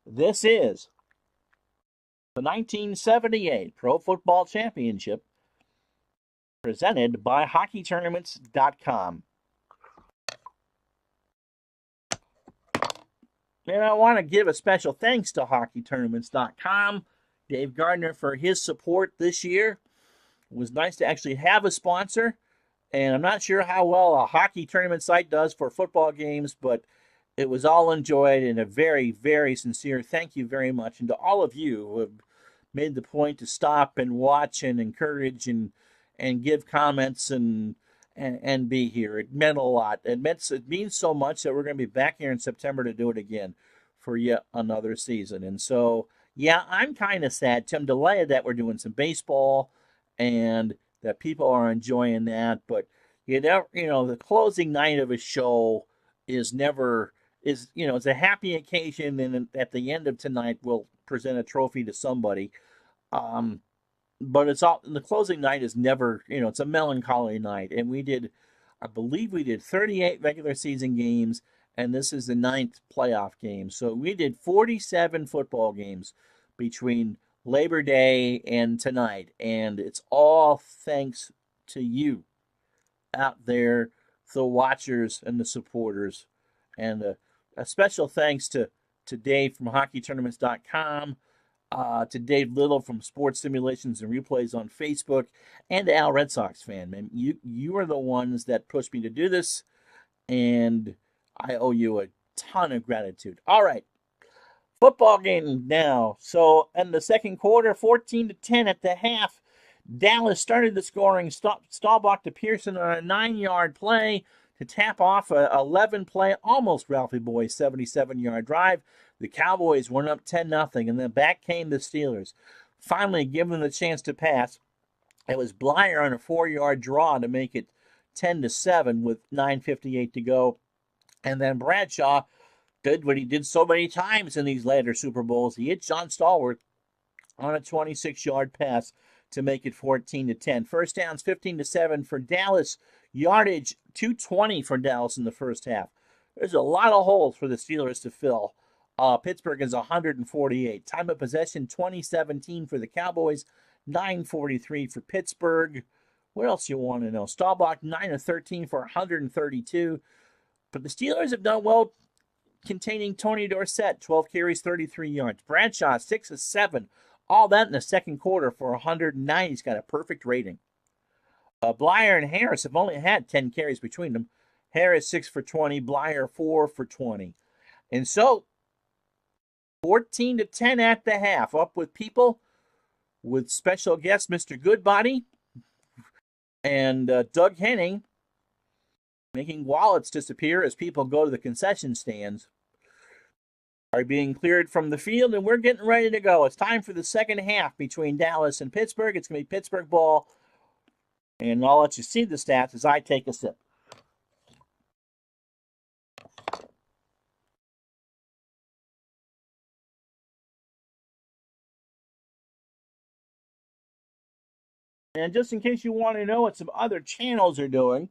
B: This is the 1978 Pro Football Championship presented by HockeyTournaments.com. And I want to give a special thanks to HockeyTournaments.com, Dave Gardner, for his support this year. It was nice to actually have a sponsor, and I'm not sure how well a hockey tournament site does for football games, but it was all enjoyed, and a very, very sincere thank you very much. And to all of you who have made the point to stop and watch and encourage and give comments and be here. It meant a lot. It means so much that we're going to be back here in September to do it again for yet another season. And so, yeah, I'm kind of sad, Tim, delighted that we're doing some baseball and that people are enjoying that. But the closing night of a show is it's a happy occasion, and at the end of tonight we'll present a trophy to somebody. But the closing night is never, it's a melancholy night. And I believe we did 38 regular season games, and this is the 9th playoff game. So we did 47 football games between Labor Day and tonight. And it's all thanks to you out there, the watchers and the supporters. And a special thanks to Dave from HockeyTournaments.com, to Dave Little from Sports Simulations and Replays on Facebook, and to Al Red Sox fan. Man, you are the ones that pushed me to do this, and I owe you a ton of gratitude. All right, football game now. So in the second quarter, 14-10 at the half, Dallas started the scoring. Staubach to Pearson on a 9-yard play to tap off a 11-play, almost Ralphie Boy 77-yard drive. The Cowboys went up 10-0, and then back came the Steelers. Finally, given them the chance to pass, it was Blyer on a 4-yard draw to make it 10-7 with 9:58 to go. And then Bradshaw did what he did so many times in these later Super Bowls. He hit John Stallworth on a 26-yard pass to make it 14-10. First downs 15-7 for Dallas. Yardage 220 for Dallas in the first half. There's a lot of holes for the Steelers to fill. Pittsburgh is 148. Time of possession 2017 for the Cowboys, 9:43 for Pittsburgh. What else you want to know? Staubach 9 of 13 for 132. But the Steelers have done well containing Tony Dorsett, 12 carries, 33 yards. Bradshaw 6 of 7. All that in the second quarter for 109. He's got a perfect rating. Blyer and Harris have only had 10 carries between them. Harris 6 for 20. Blyer 4 for 20. And so 14-10 at the half. Up with people with special guest Mr. Goodbody and Doug Henning making wallets disappear as people go to the concession stands are being cleared from the field, and we're getting ready to go. It's time for the second half between Dallas and Pittsburgh. It's going to be Pittsburgh ball, and I'll let you see the stats as I take a sip. And just in case you want to know what some other channels are doing,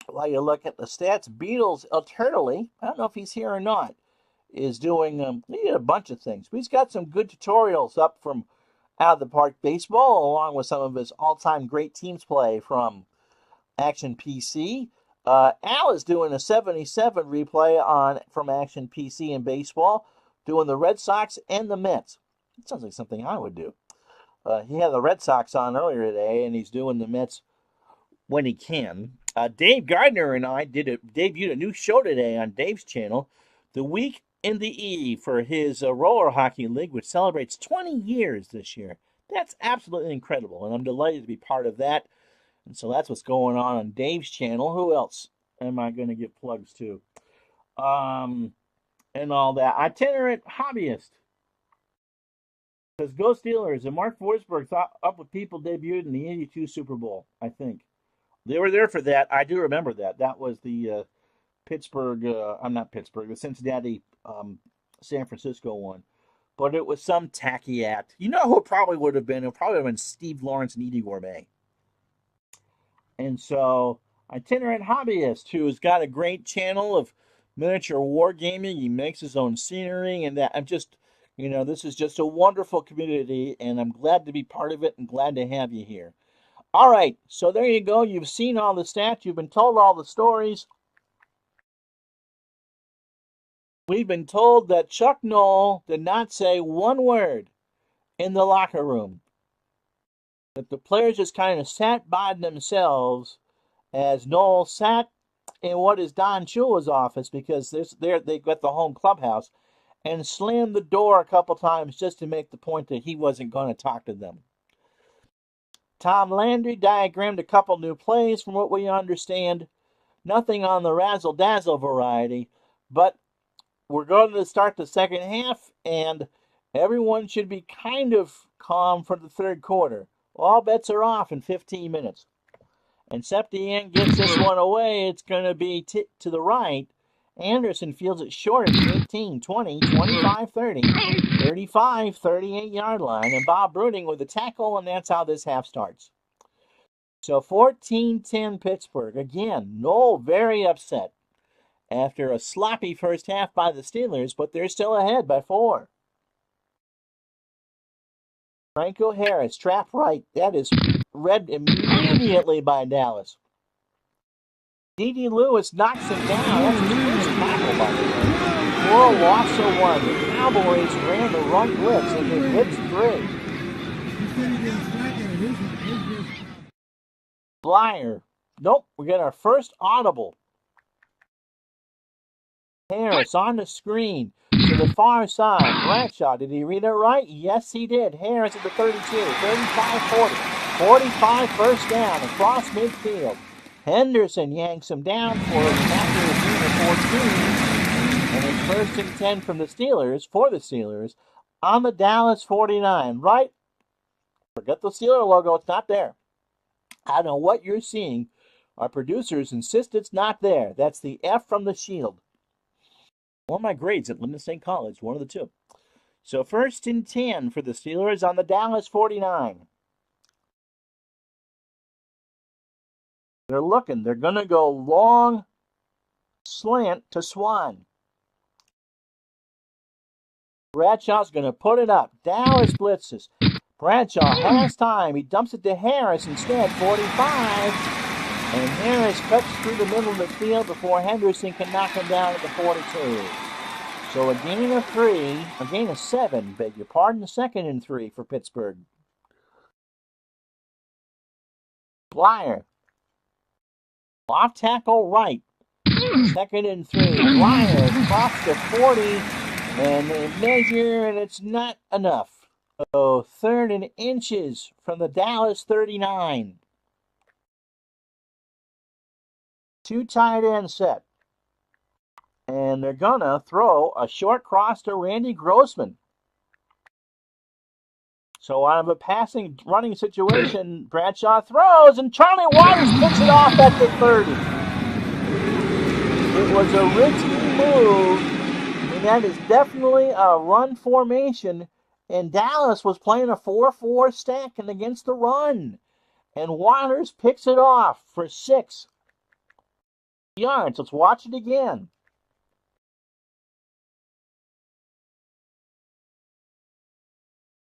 B: while you look at the stats, Beatles alternately, I don't know if he's here or not, is doing, he did a bunch of things. But he's got some good tutorials up from Out of the Park Baseball, along with some of his all-time great teams play from Action PC. Al is doing a 77 replay from Action PC and baseball, doing the Red Sox and the Mets. It sounds like something I would do. He had the Red Sox on earlier today, and he's doing the Mets when he can. Dave Gardner and I debuted a new show today on Dave's channel, The Week in the E, for his roller hockey league, which celebrates 20 years this year. That's absolutely incredible, and I'm delighted to be part of that. And so that's what's going on Dave's channel. Who else am I going to give plugs to? And all that. Itinerant hobbyist. Because Go Steelers and Mark Forsberg thought up with people debuted in the 82 Super Bowl, I think. They were there for that. I do remember that. That was the the Cincinnati, San Francisco one. But it was some tacky act. You know who it probably would have been? It probably would have been Steve Lawrence and Edie Gourmet. And so, Itinerant Hobbyist, who's got a great channel of miniature wargaming. He makes his own scenery, and that this is just a wonderful community, and I'm glad to be part of it and glad to have you here. All right, so there you go. You've seen all the stats. You've been told all the stories. We've been told that Chuck Noll did not say one word in the locker room. That the players just kind of sat by themselves as Noll sat in what is Don Shula's office, because they got the home clubhouse, and slammed the door a couple times just to make the point that he wasn't going to talk to them. Tom Landry diagrammed a couple new plays from what we understand. Nothing on the razzle-dazzle variety, but we're going to start the second half, and everyone should be kind of calm for the third quarter. All bets are off in 15 minutes. And Septien gets this one away. It's going to be to the right. Anderson fields it short at the 18, 20, 25, 30, 35, 38-yard line. And Bob Bruning with the tackle, and that's how this half starts. So 14-10 Pittsburgh. Again, Noll very upset after a sloppy first half by the Steelers, but they're still ahead by 4. Franco Harris, trap right. That is read immediately by Dallas. D.D. Lewis knocks him down. That's his first tackle, by the way. For a loss of 1. The Cowboys ran the run blitz, and they blitzed 3. Flyer. Nope, we got our first audible. Harris on the screen to the far side. Bradshaw, did he read it right? Yes, he did. Harris at the 32, 35, 40, 45, first down across midfield. Henderson yanks him down for after a 14. And it's first and 10 from the Steelers, for the Steelers, on the Dallas 49. Right? Forget the Steeler logo. It's not there. I don't know what you're seeing. Our producers insist it's not there. That's the F from the shield. Or my grades at Linden State College, one of the two. So first and 10 for the Steelers on the Dallas 49. They're looking. They're going to go long slant to Swan. Bradshaw's going to put it up. Dallas blitzes. Bradshaw has time. He dumps it to Harris instead. 45. And Harris cuts through the middle of the field before Henderson can knock him down at the 42. So a gain of 7, beg your pardon, second and 3 for Pittsburgh. Blyer. Off tackle right. Second and 3. Blyer across the 40, and they measure, and it's not enough. So third and inches from the Dallas 39. 2 tight end set. And they're going to throw a short cross to Randy Grossman. So out of a running situation, Bradshaw throws, and Charlie Waters picks it off at the 30. It was a risky move, and that is definitely a run formation. And Dallas was playing a 4-4 stack and against the run. And Waters picks it off for 6 yards. Let's watch it again.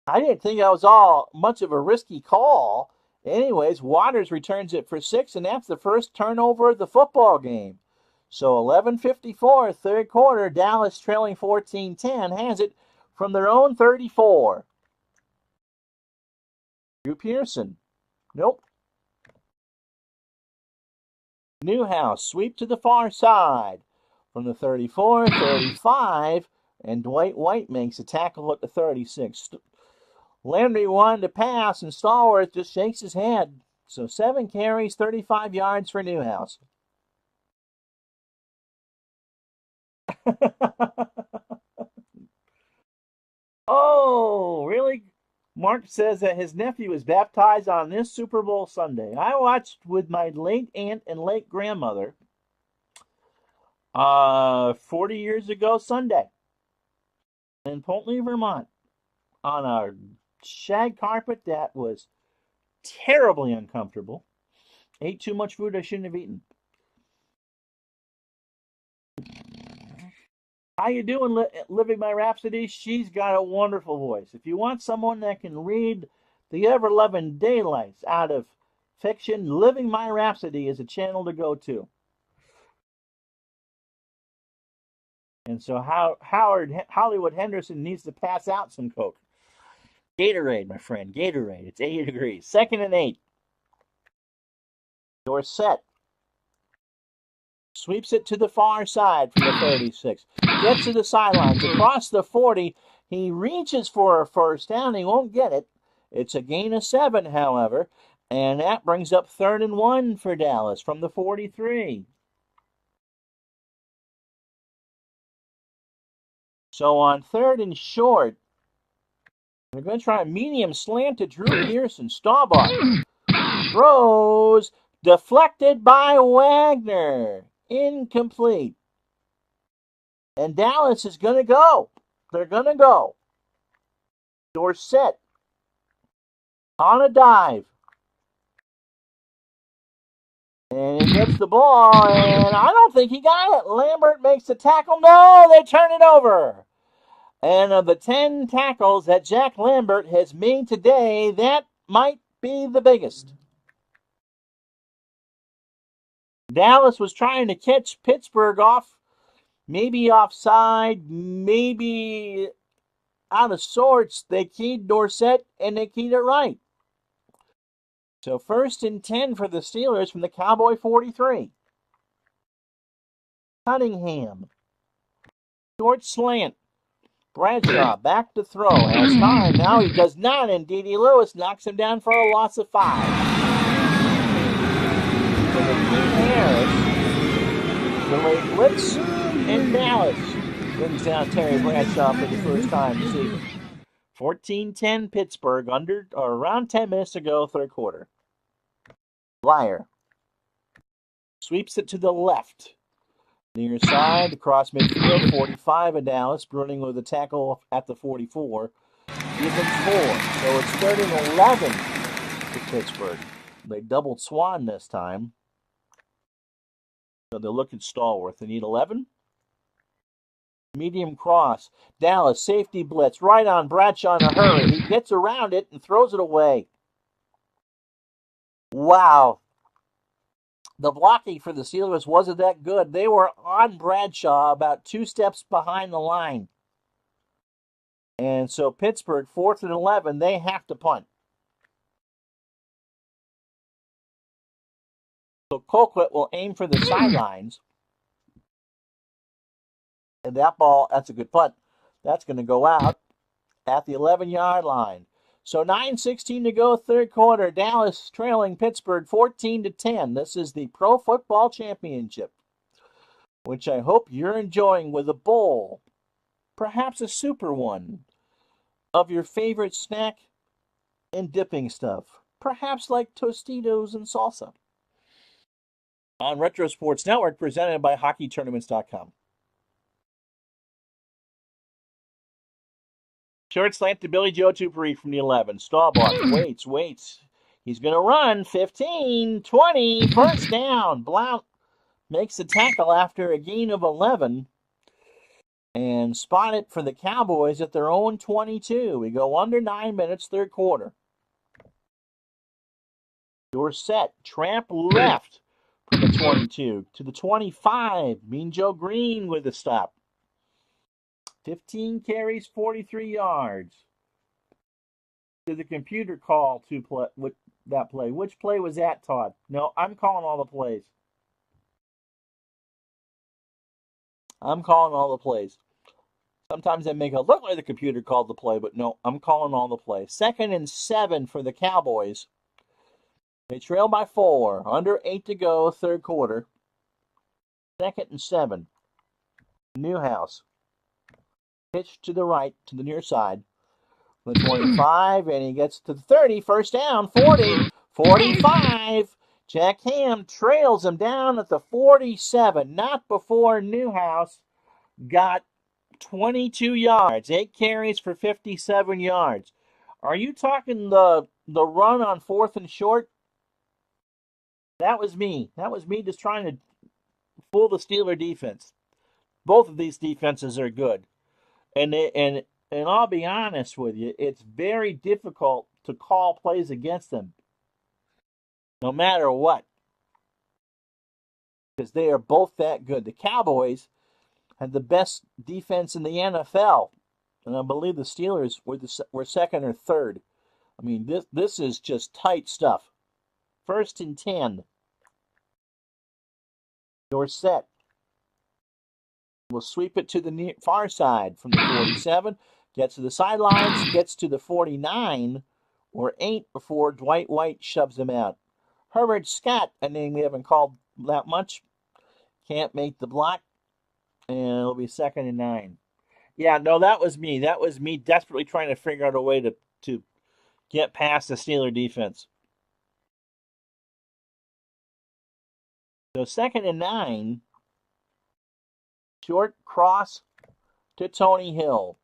B: I didn't think that was all much of a risky call. Anyways, Waters returns it for 6, and that's the first turnover of the football game. So 11:54, third quarter, Dallas trailing 14-10, has it from their own 34. Drew Pearson. Nope. Newhouse, sweep to the far side. From the 34, 35, and Dwight White makes a tackle at the 36. Landry wanted to pass, and Stallworth just shakes his head. So 7 carries, 35 yards for Newhouse. Oh, really? Mark says that his nephew was baptized on this Super Bowl Sunday. I watched with my late aunt and late grandmother 40 years ago Sunday in Poultney, Vermont, on a shag carpet that was terribly uncomfortable. Ate too much food I shouldn't have eaten. How you doing, Living My Rhapsody? She's got a wonderful voice. If you want someone that can read the ever-loving daylights out of fiction, Living My Rhapsody is a channel to go to. And so Hollywood Henderson needs to pass out some Coke. Gatorade, my friend, Gatorade. It's 80 degrees. 2nd and 8. Dorsett sweeps it to the far side from the 36. Gets to the sidelines. Across the 40, he reaches for a first down. He won't get it. It's a gain of 7, however. And that brings up 3rd and 1 for Dallas from the 43. So on 3rd and short, they're going to try a medium slant to Drew Pearson. Staubach throws, deflected by Wagner. Incomplete. And Dallas is going to go. They're going to go. Dorsett on a dive. And he gets the ball, and I don't think he got it. Lambert makes the tackle. No, they turn it over. And of the 10 tackles that Jack Lambert has made today, that might be the biggest. Dallas was trying to catch Pittsburgh off, maybe offside, maybe out of sorts. They keyed Dorsett, and they keyed it right. So 1st and 10 for the Steelers from the Cowboy 43. Cunningham. Short slant. Bradshaw back to throw. Has time. Now he does not, and D.D. Lewis knocks him down for a loss of 5. So the Harris, the late blitz, and Dallas brings down Terry Bradshaw for the first time this evening. 14-10 Pittsburgh, around 10 minutes to go, 3rd quarter. Blyer sweeps it to the left. Near side, across midfield, 45 of Dallas, running with a tackle at the 44. Gives them 4. So it's 3rd and 11 to Pittsburgh. They doubled Swan this time. So they'll look at Stallworth. They need 11. Medium cross. Dallas, safety blitz, right on Bradshaw in a hurry. He gets around it and throws it away. Wow. The blocking for the Steelers wasn't that good. They were on Bradshaw about 2 steps behind the line. And so Pittsburgh, 4th and 11, they have to punt. So Colquitt will aim for the sidelines. And that ball, that's a good punt. That's going to go out at the 11-yard line. So 9:16 to go, 3rd quarter. Dallas trailing Pittsburgh 14-10. This is the Pro Football Championship, which I hope you're enjoying with a bowl, perhaps a super one, of your favorite snack and dipping stuff, perhaps like Tostitos and salsa. On Retro Sports Network, presented by HockeyTournaments.com. Short slant to Billy Joe Tupari from the 11. Staubach waits. He's going to run. 15, 20, first down. Blount makes the tackle after a gain of 11. And spot it for the Cowboys at their own 22. We go under 9 minutes, 3rd quarter. Dorsett, tramp left from the 22 to the 25. Mean Joe Green with the stop. 15 carries, 43 yards. Did the computer call to play with that play? Which play was that, Todd? No, I'm calling all the plays. I'm calling all the plays. Sometimes they make it look like the computer called the play, but no, I'm calling all the plays. 2nd and 7 for the Cowboys. They trail by 4. Under 8 to go, third quarter. 2nd and 7. Newhouse. Pitch to the right, to the near side. The 25, and he gets to the 30. First down, 40, 45. Jack Ham trails him down at the 47. Not before Newhouse got 22 yards. 8 carries for 57 yards. Are you talking the run on 4th and short? That was me. That was me just trying to fool the Steeler defense. Both of these defenses are good. And I'll be honest with you, it's very difficult to call plays against them, no matter what, because they are both that good. The Cowboys had the best defense in the NFL, and I believe the Steelers were second or third. I mean, this is just tight stuff. 1st and 10. Dorsett will sweep it to the far side from the 47, gets to the sidelines, gets to the 49, or 8 before Dwight White shoves him out. Herbert Scott, a name we haven't called that much, can't make the block, and it'll be 2nd and 9. Yeah, no, that was me. That was me desperately trying to figure out a way to get past the Steeler defense. So 2nd and 9. Short cross to Tony Hill.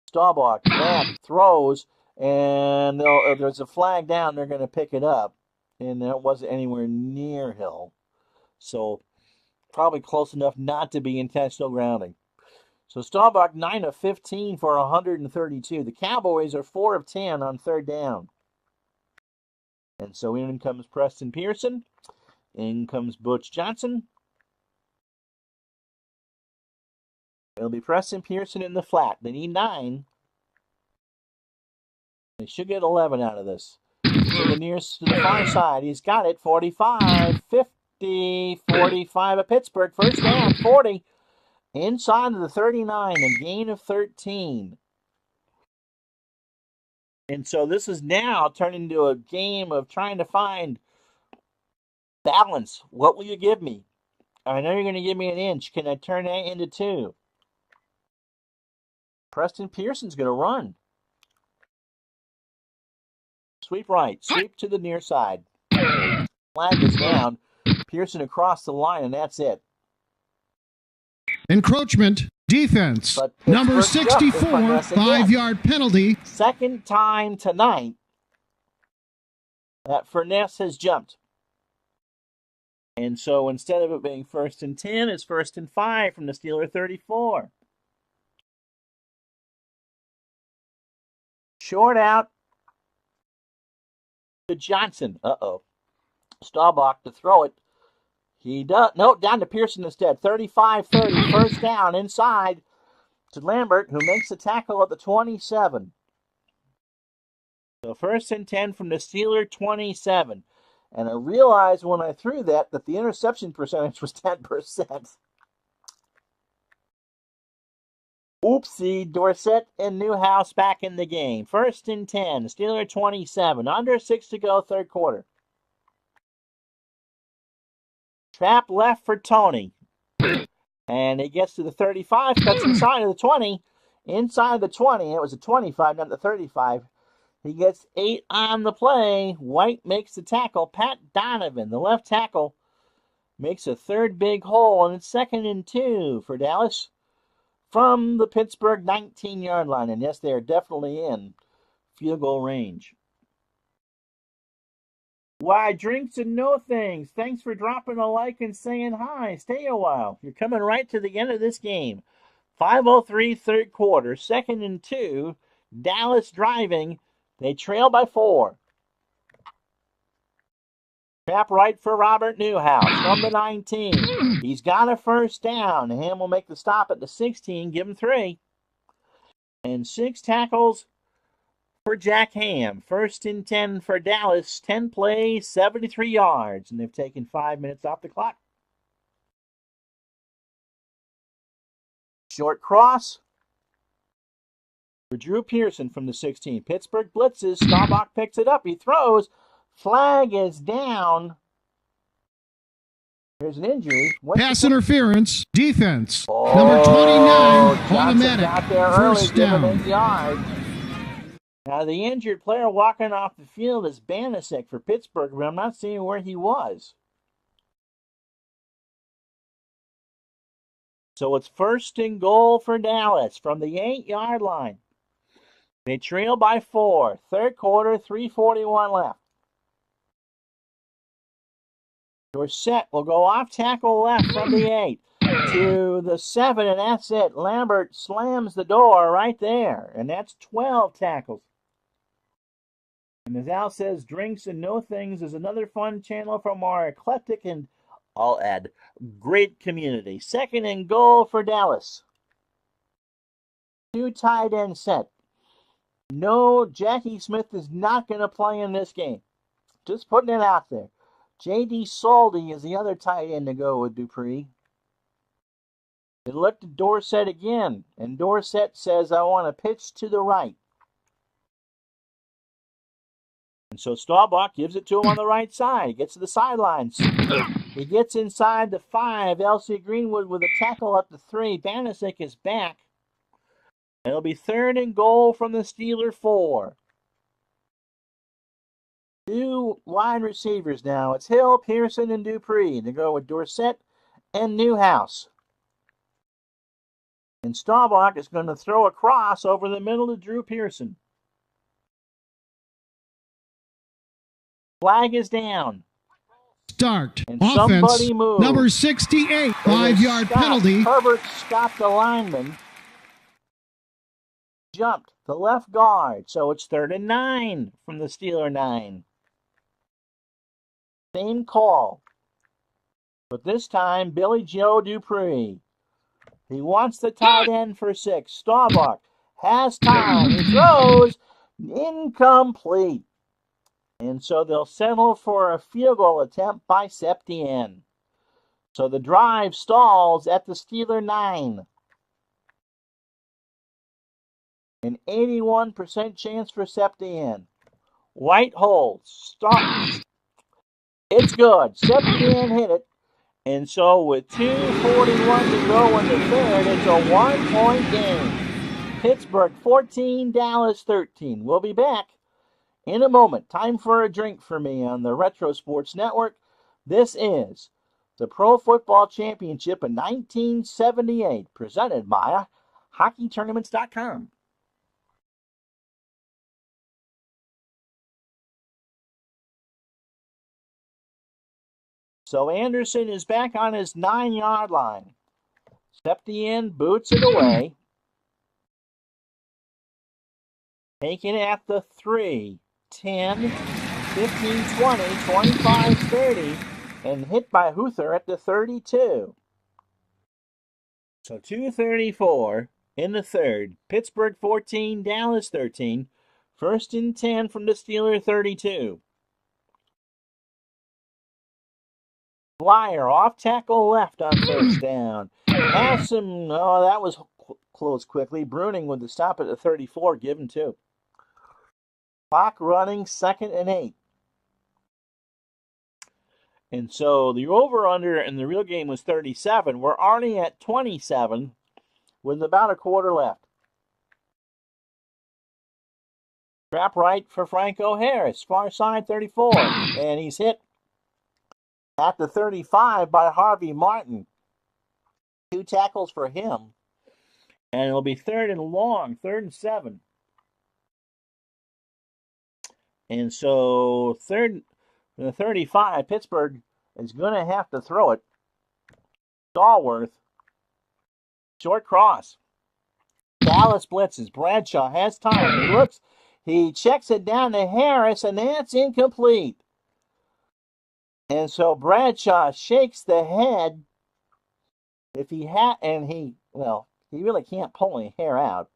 B: Staubach back, throws, and if there's a flag down, they're going to pick it up. And that wasn't anywhere near Hill. So probably close enough not to be intentional grounding. So Staubach 9 of 15 for 132. The Cowboys are 4 of 10 on 3rd down. And so in comes Preston Pearson. In comes Butch Johnson. It'll be Preston Pearson in the flat. They need 9. They should get 11 out of this. To the far side. He's got it. 45, 50, 45 of Pittsburgh. First down, 40. Inside of the 39, a gain of 13. And so this is now turned into a game of trying to find balance. What will you give me? I know you're going to give me an inch. Can I turn that into 2? Preston Pearson's going to run. Sweep right. Sweep to the near side. Flag is down. Pearson across the line, and that's it.
C: Encroachment. Defense. Number 64, 5-yard penalty.
B: 2nd time tonight that Furness has jumped. And so instead of it being 1st and 10, it's 1st and 5 from the Steeler 34. Short out to Johnson. Staubach to throw it. He does. No, down to Pearson instead. 35-30. First down inside to Lambert, who makes the tackle at the 27. So 1st and 10 from the Steeler 27. And I realized when I threw that the interception percentage was 10%. Oopsie, Dorsett and Newhouse back in the game. 1st and 10, Steeler 27. Under 6 to go, third quarter. Trap left for Tony. And he gets to the 35, cuts inside of the 20. Inside the 20, it was a 25, not the 35. He gets 8 on the play. White makes the tackle. Pat Donovan, the left tackle, makes a third big hole, and it's 2nd and 2 for Dallas from the Pittsburgh 19-yard line. And yes, they are definitely in field goal range. Why, drinks and no things. Thanks for dropping a like and saying hi. Stay a while. You're coming right to the end of this game. 5:03 third quarter, 2nd and 2. Dallas driving. They trail by 4. Trap right for Robert Newhouse from the 19. He's got a first down. Ham will make the stop at the 16, give him 3. And 6 tackles for Jack Ham. 1st and 10 for Dallas. 10 plays, 73 yards. And they've taken 5 minutes off the clock. Short cross for Drew Pearson from the 16. Pittsburgh blitzes. Staubach picks it up. He throws. Flag is down. There's an injury.
C: Pass interference. Defense.
B: Oh,
C: Number 29,
B: Johnson
C: automatic.
B: got there
C: First
B: early, given
C: down.
B: 8 yards. Now, the injured player walking off the field is Banasek for Pittsburgh, but I'm not seeing where he was. So it's 1st and goal for Dallas from the 8-yard line. They trail by 4. Third quarter, 3:41 left. Dorsett will go off tackle left from the 8 to the 7, and that's it. Lambert slams the door right there, and that's 12 tackles. And as Al says, Drinks and No Things is another fun channel from our eclectic and, I'll add, great community. 2nd and goal for Dallas. 2 tight end set. No, Jackie Smith is not going to play in this game. Just putting it out there. J.D. Soldy is the other tight end to go with Dupree. They looked at Dorsett again, and Dorsett says, I want to pitch to the right. And so Staubach gives it to him on the right side. He gets to the sidelines. He gets inside the 5. L.C. Greenwood with a tackle up to 3. Banasek is back. It'll be 3rd and goal from the Steeler 4. 2 wide receivers now. It's Hill, Pearson, and Dupree. They go with Dorsett and Newhouse. And Staubach is going to throw a cross over the middle to Drew Pearson. Flag is down.
C: Start.
B: And
C: Offense.
B: somebody moved.
C: Number 68. 5-yard penalty.
B: Herbert stopped the lineman. Jumped the left guard. So it's 3rd and 9 from the Steeler 9. Same call. But this time, Billy Joe Dupree. He wants the tight end for 6. Staubach has time. He throws. Incomplete. And so they'll settle for a field goal attempt by Septien. So the drive stalls at the Steeler 9. An 81% chance for Septien. White holds. Starts. It's good. Septien hit it. And so with 2:41 to go in the 3rd, it's a 1-point game. Pittsburgh 14, Dallas 13. We'll be back in a moment. Time for a drink for me on the Retro Sports Network. This is the Pro Football Championship in 1978, presented by HockeyTournaments.com. So Anderson is back on his 9-yard line. Septien boots it away. Taken at the 3, 10, 15, 20, 25, 30, and hit by Huther at the 32. So 2:34 in the 3rd. Pittsburgh 14, Dallas 13. 1st and 10 from the Steeler 32. Flyer off tackle left on 1st down. Has some, that was closed quickly. Bruning with the stop at the 34, given 2. Clock running, 2nd and 8. And so the over-under in the real game was 37. We're already at 27 with about a quarter left. Trap right for Franco Harris. Far side 34. And he's hit at the 35 by Harvey Martin. 2 tackles for him. And it'll be 3rd and long, 3rd and 7. And so 3rd and the 35, Pittsburgh is going to have to throw it. Stallworth. Short cross. Dallas blitzes. Bradshaw has time. He looks. He checks it down to Harris, and that's incomplete. And so Bradshaw shakes the head. If he had, and he really can't pull any hair out.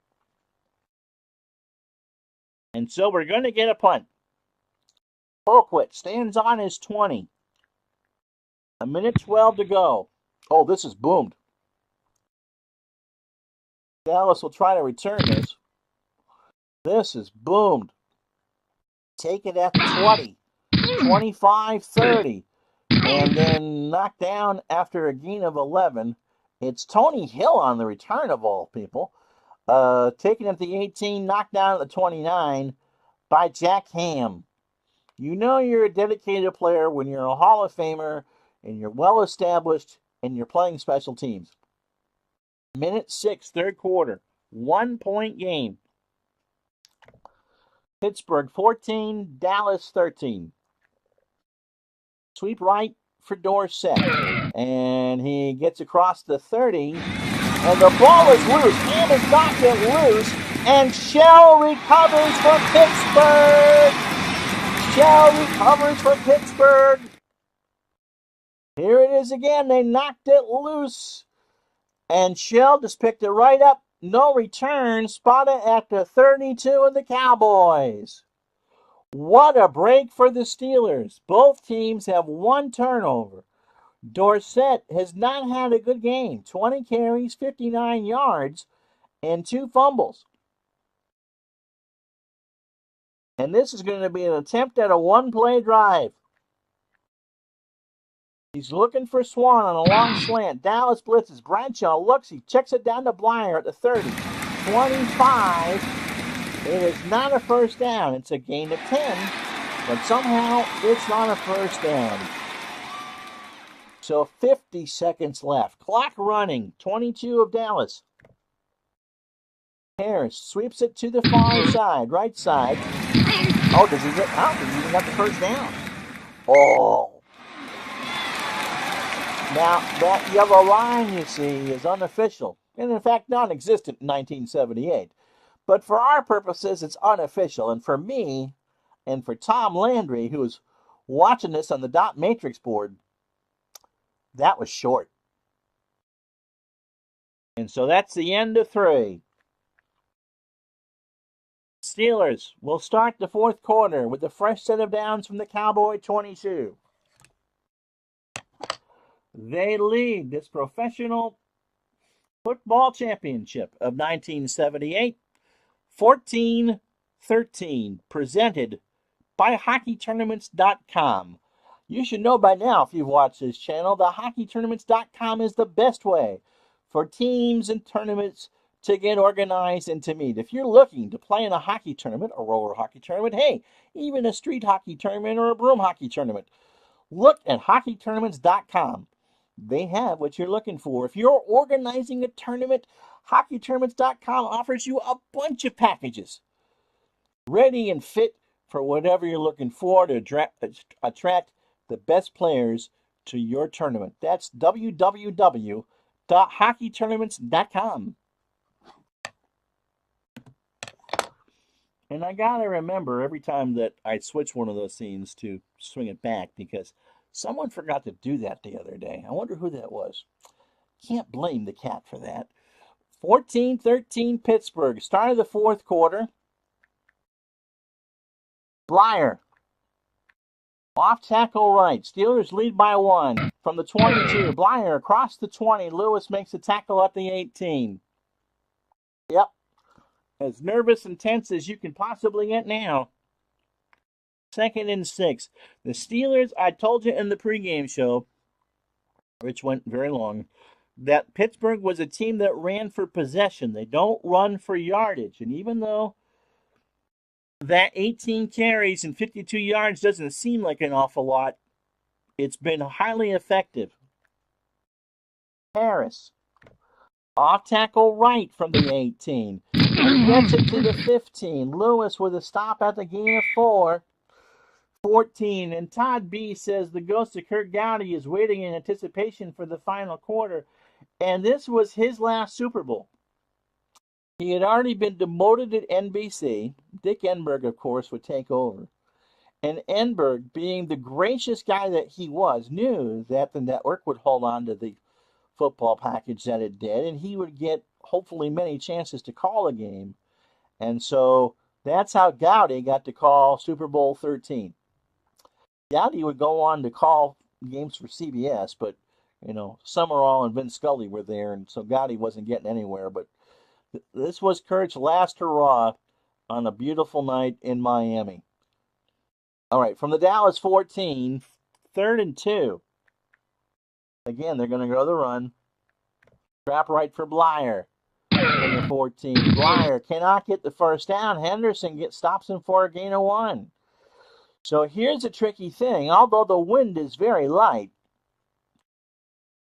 B: And so we're going to get a punt. Colquitt stands on his 20. 1:12 to go. Oh, this is boomed. Dallas will try to return this. This is boomed. Take it at the 20. 25-30. And then knocked down after a gain of 11. It's Tony Hill on the return of all people. Taken at the 18, knocked down at the 29 by Jack Ham. You know you're a dedicated player when you're a Hall of Famer and you're well established and you're playing special teams. Minute 6, third quarter. 1-point game. Pittsburgh 14, Dallas 13. Sweep right for Dorsett. And he gets across the 30. And the ball is loose. Ham has knocked it loose. And Shell recovers for Pittsburgh. Shell recovers for Pittsburgh. Here it is again. They knocked it loose. And Shell just picked it right up. No return. Spotted at the 32 of the Cowboys. What a break for the Steelers. Both teams have one turnover. Dorsett has not had a good game. 20 carries, 59 yards, and 2 fumbles. And this is going to be an attempt at a one-play drive. He's looking for Swan on a long slant. Dallas blitzes. Bradshaw looks. He checks it down to Blyer at the 30. 25. It is not a first down. It's a gain of 10. But somehow it's not a first down. So 50 seconds left. Clock running. 22 of Dallas. Harris sweeps it to the far side. Right side. Oh, does he get out? Does he even got the first down? Oh. Now, that yellow line, you see, is unofficial. And, in fact, non-existent in 1978. But for our purposes, it's unofficial. And for me, and for Tom Landry, who was watching this on the dot matrix board, that was short. And so that's the end of 3. Steelers will start the fourth quarter with a fresh set of downs from the Cowboy 22. They lead this professional football championship of 1978, 14-13, presented by HockeyTournaments.com. You should know by now, if you've watched this channel, that HockeyTournaments.com is the best way for teams and tournaments to get organized and to meet. If you're looking to play in a hockey tournament, a roller hockey tournament, hey, even a street hockey tournament or a broom hockey tournament, look at HockeyTournaments.com. They have what you're looking for. If you're organizing a tournament, HockeyTournaments.com offers you a bunch of packages ready and fit for whatever you're looking for to attract the best players to your tournament. That's www.hockeytournaments.com. And I got to remember every time that I switch one of those scenes to swing it back, because someone forgot to do that the other day. I wonder who that was. Can't blame the cat for that. 14-13 Pittsburgh. Start of the fourth quarter. Blyer. Off tackle right. Steelers lead by 1 from the 22. Blyer across the 20. Lewis makes a tackle at the 18. Yep. As nervous and tense as you can possibly get now. 2nd and 6. The Steelers, I told you in the pregame show, which went very long, that Pittsburgh was a team that ran for possession. They don't run for yardage. And even though that 18 carries and 52 yards doesn't seem like an awful lot, it's been highly effective. Harris. Off tackle right from the 18. He gets it to the 15. Lewis with a stop at the gain of 4. 14. And Todd B says the ghost of Kurt Gowdy is waiting in anticipation for the final quarter. And this was his last Super Bowl. He had already been demoted at NBC. Dick Enberg, of course, would take over. And Enberg, being the gracious guy that he was, knew that the network would hold on to the football package that it did, and he would get, hopefully, many chances to call a game. And so that's how Gowdy got to call Super Bowl 13. Gowdy would go on to call games for CBS, but, Summerall and Vince Scully were there, and so Gowdy wasn't getting anywhere. But This was Kurt's last hurrah on a beautiful night in Miami. All right, from the Dallas 14, 3rd and 2. Again, they're going to go the run. Trap right for Blyer. In the 14. Blyer cannot get the first down. Henderson stops him for a gain of 1. So here's a tricky thing. Although the wind is very light,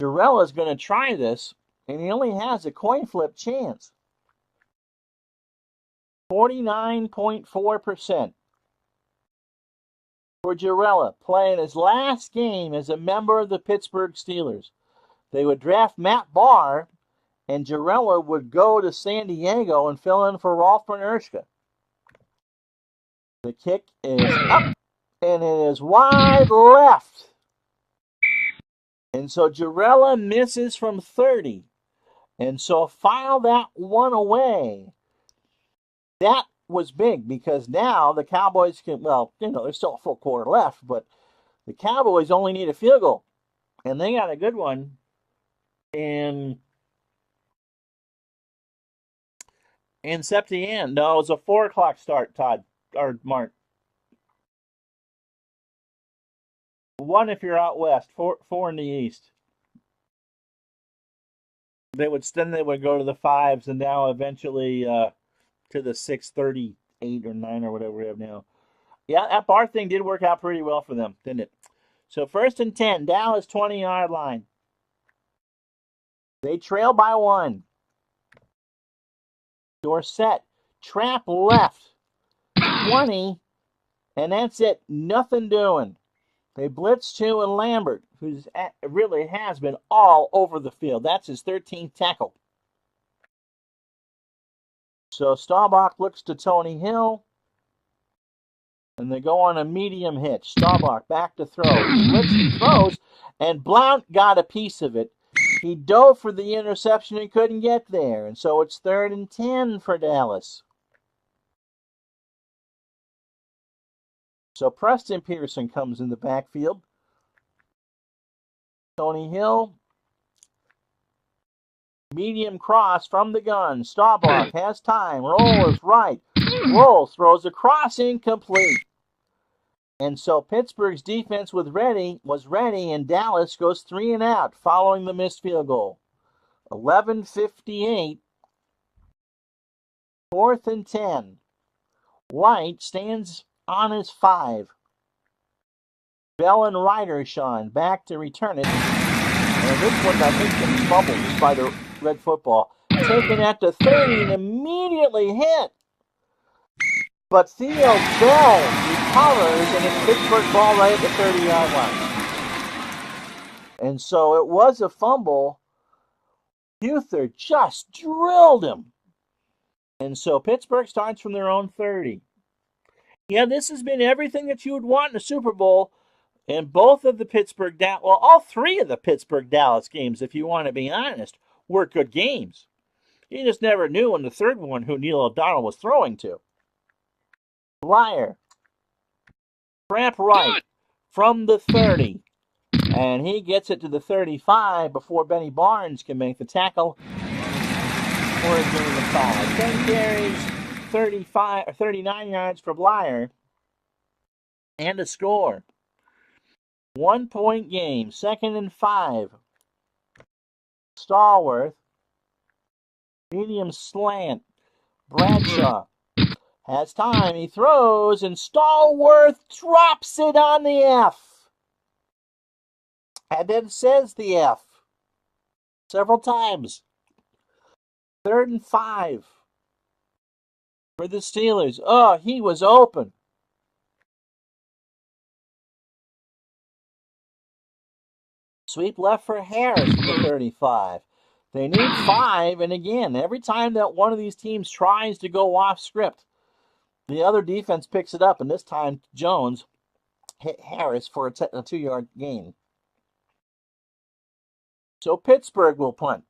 B: Jarrella's going to try this, and he only has a coin flip chance. 49.4% for Jarrella, playing his last game as a member of the Pittsburgh Steelers. They would draft Matt Barr, and Jarrella would go to San Diego and fill in for Rolf Bernerschke. The kick is up, and it is wide left. And so Jarrella misses from 30. And so file that one away. That was big because now the Cowboys can, there's still a full quarter left, but the Cowboys only need a field goal. And they got a good one. And Septien. No, it was a 4 o'clock start, Todd, or Mark. 1 if you're out west, 4 in the east. Then they would go to the 5s, and now eventually to the 6:38 or 9 or whatever we have now. Yeah, that bar thing did work out pretty well for them, didn't it? So 1st and 10, Dallas 20-yard line. They trail by 1. Dorsett, trap left, 20, and that's it. Nothing doing. They blitz 2 and Lambert, who really has been all over the field. That's his 13th tackle. So Staubach looks to Tony Hill, and they go on a medium hitch. Staubach back to throw. Blitz and throws, and Blount got a piece of it. He dove for the interception and couldn't get there, and so it's 3rd and 10 for Dallas. So Preston Pearson comes in the backfield. Tony Hill. Medium cross from the gun. Staubach has time. Roll is right. Roll throws a cross incomplete. And so Pittsburgh's defense was ready, and Dallas goes 3 and out following the missed field goal. 11:58. 4th and 10. White stands on his 5. Bell and Ryder Sean back to return it. And this one, I think, was fumbled by the Red Football. Taken at the 30 and immediately hit. But Theo Bell recovers, and it's Pittsburgh ball right at the 30-yard line. And so it was a fumble. Huther just drilled him. And so Pittsburgh starts from their own 30. Yeah, this has been everything that you would want in a Super Bowl. And both of the all 3 of the Pittsburgh-Dallas games, if you want to be honest, were good games. You just never knew in the third one who Neil O'Donnell was throwing to. Blyer. Trap right from the 30. And he gets it to the 35 before Benny Barnes can make the tackle for a gain of 5. 10 carries, 39 yards for Blyer, and a score. 1-point game, 2nd and 5. Stallworth, medium slant. Bradshaw has time. He throws, and Stallworth drops it on the F. And then says the F several times. 3rd and 5 for the Steelers. Oh, he was open. Sweep left for Harris from the 35. They need 5, and again, every time that one of these teams tries to go off script, the other defense picks it up, and this time Jones hit Harris for a 2-yard gain. So Pittsburgh will punt.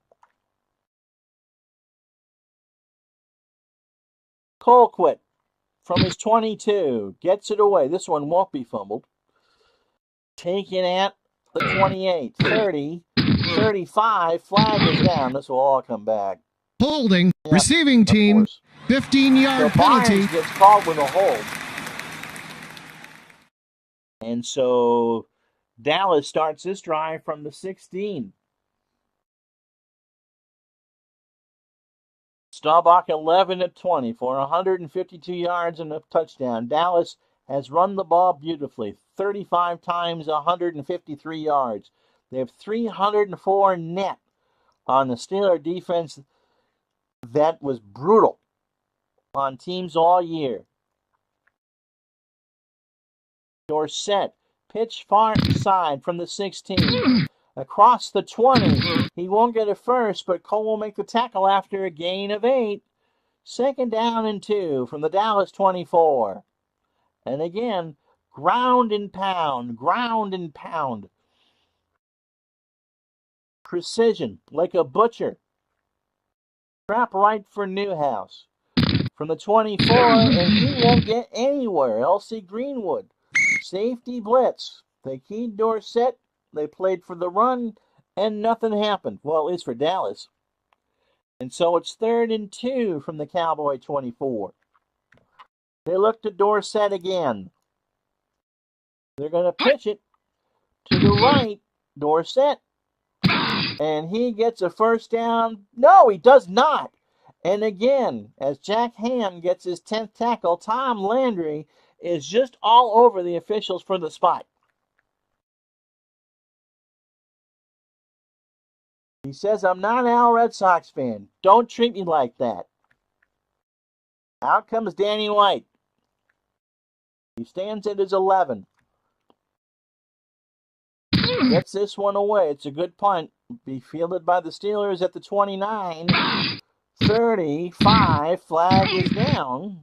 B: Colquitt from his 22 gets it away. This one won't be fumbled. Taken at the 28, 30, 35. Flag is down. This will all come back.
C: Holding.
B: Yeah,
C: Receiving
B: of
C: team.
B: course.
C: 15-yard
B: So
C: penalty.
B: Barnes gets called with a hold. And so Dallas starts this drive from the 16. Staubach 11 of 20 for 152 yards and a touchdown. Dallas has run the ball beautifully, 35 times, 153 yards. They have 304 net on the Steeler defense. That was brutal on teams all year. Dorsett, pitch far side from the 16. Across the 20. He won't get it first, but Cole will make the tackle after a gain of 8. Second down and 2 from the Dallas 24. And again, ground and pound, ground and pound. Precision, like a butcher. Trap right for Newhouse. From the 24, and he won't get anywhere. L.C. Greenwood. Safety blitz. They keyed Dorsett. They played for the run, and nothing happened. Well, at least for Dallas. And so it's 3rd and 2 from the Cowboy 24. They look to Dorsett again. They're going to pitch it to the right. Dorsett. And he gets a first down. No, he does not. And again, as Jack Ham gets his 10th tackle, Tom Landry is just all over the officials for the spot. He says, I'm not an Al Red Sox fan. Don't treat me like that. Out comes Danny White. He stands at his 11. Gets this one away. It's a good punt. Be fielded by the Steelers at the 29. 35. Flag is down.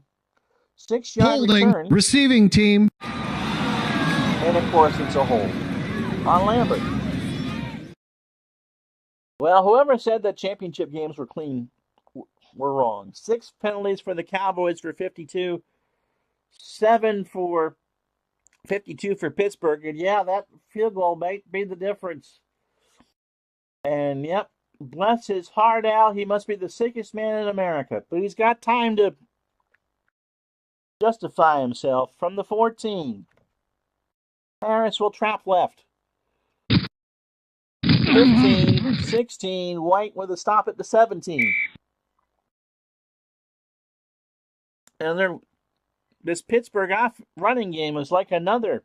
B: 6-yard return.
C: Receiving team.
B: And of course, it's a hold on Lambert. Well, whoever said that championship games were clean were wrong. 6 penalties for the Cowboys for 52. 7 for 52 for Pittsburgh. And yeah, that field goal might be the difference. And yep, bless his heart, Al. He must be the sickest man in America. But he's got time to justify himself from the 14. Harris will trap left. 15, 16, White with a stop at the 17. And this Pittsburgh running game is like another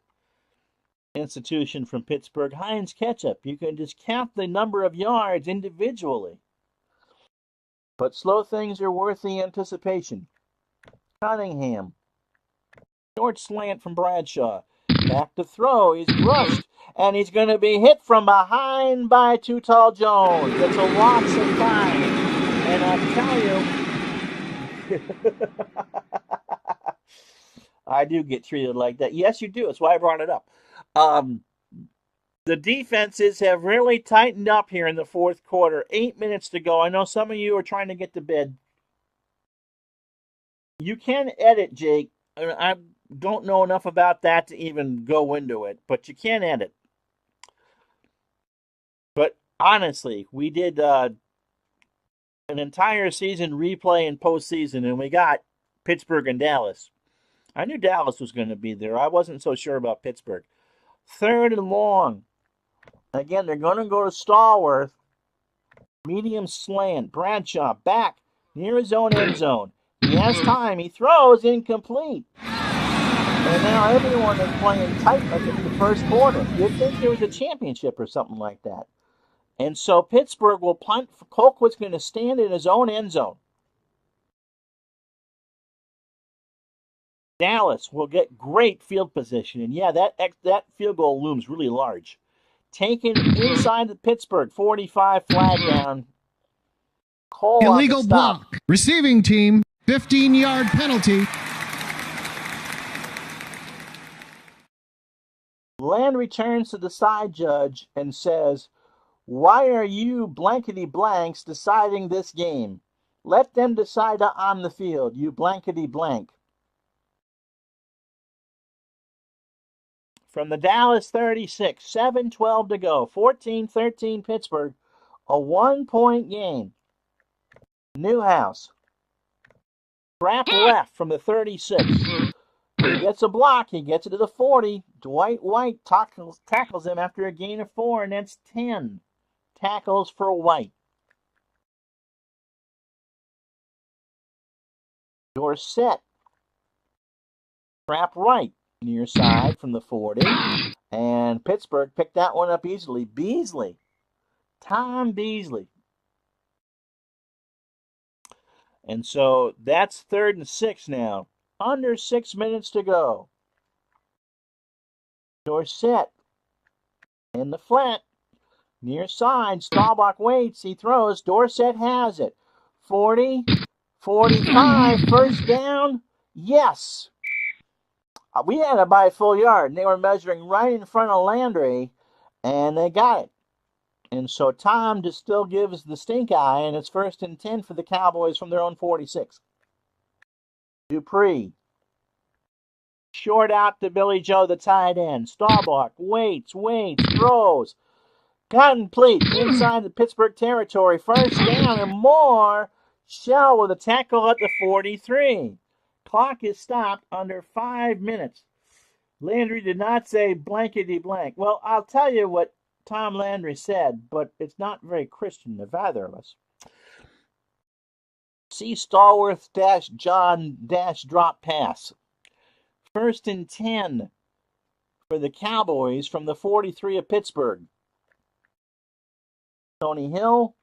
B: institution from Pittsburgh, Heinz Ketchup. You can just count the number of yards individually. But slow things are worth the anticipation. Cunningham. Short slant from Bradshaw. Back to throw. He's rushed. And he's going to be hit from behind by Too Tall Jones. It's a loss of time. And I'll tell you, I do get treated like that. Yes, you do. That's why I brought it up. The defenses have really tightened up here in the fourth quarter. 8 minutes to go. I know some of you are trying to get to bed. You can edit, Jake. I don't know enough about that to even go into it, but you can edit. But honestly, we did an entire season replay and postseason, and we got Pittsburgh and Dallas. I knew Dallas was going to be there. I wasn't so sure about Pittsburgh. 3rd and long. Again, they're going to go to Stallworth. Medium slant. Bradshaw back near his own end zone. He has time. He throws incomplete. And now everyone is playing tight like it's the first quarter. You'd think there was a championship or something like that. And so Pittsburgh will punt. Colquitt's going to stand in his own end zone. Dallas will get great field position. And yeah, that field goal looms really large. Taken inside the Pittsburgh 45, flag down. Cole
C: Illegal block. Receiving team, 15-yard penalty.
B: Land returns to the side judge and says, "Why are you blankety blanks deciding this game? Let them decide on the field, you blankety blank." From the Dallas 36, 7:12 to go, 14-13 Pittsburgh, a 1-point game. Newhouse. Trap left from the 36. He gets a block. He gets it to the 40. Dwight White tackles him after a gain of 4, and that's 10 tackles for White. Dorsett. Trap right, near side from the 40. And Pittsburgh picked that one up easily. Beasley. Tom Beasley. And so that's 3rd and 6 now. Under 6 minutes to go. Dorsett in the flat. Near side. Staubach waits. He throws. Dorsett has it. 40, 45. First down. Yes. We had it by a full yard. And they were measuring right in front of Landry. And they got it. And so Tom just still gives the stink eye. And it's 1st and 10 for the Cowboys from their own 46. Dupree. Short out to Billy Joe, the tight end. Staubach waits, throws. Complete inside the Pittsburgh territory. First down and more. Shell with a tackle at the 43. Clock is stopped under 5 minutes. Landry did not say blankety blank. Well, I'll tell you what Tom Landry said, but it's not very Christian of either of us. See Stallworth-John-drop pass. 1st and 10 for the Cowboys from the 43 of Pittsburgh. Tony Hill,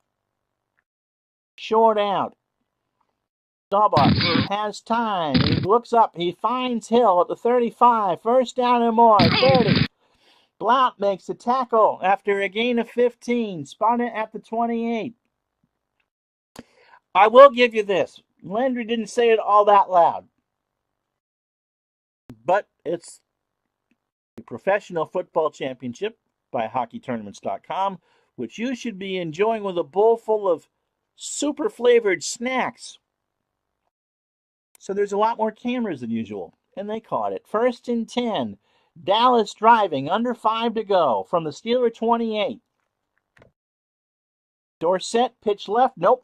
B: short out. Staubach has time. He looks up. He finds Hill at the 35. First down and more. 30. Blount makes the tackle after a gain of 15. Spotted at the 28. I will give you this. Landry didn't say it all that loud. But it's the Professional Football Championship by HockeyTournaments.com, which you should be enjoying with a bowl full of super flavored snacks. So there's a lot more cameras than usual, and they caught it. 1st and 10. Dallas driving, under 5 to go from the Steeler 28. Dorsett pitch left. Nope.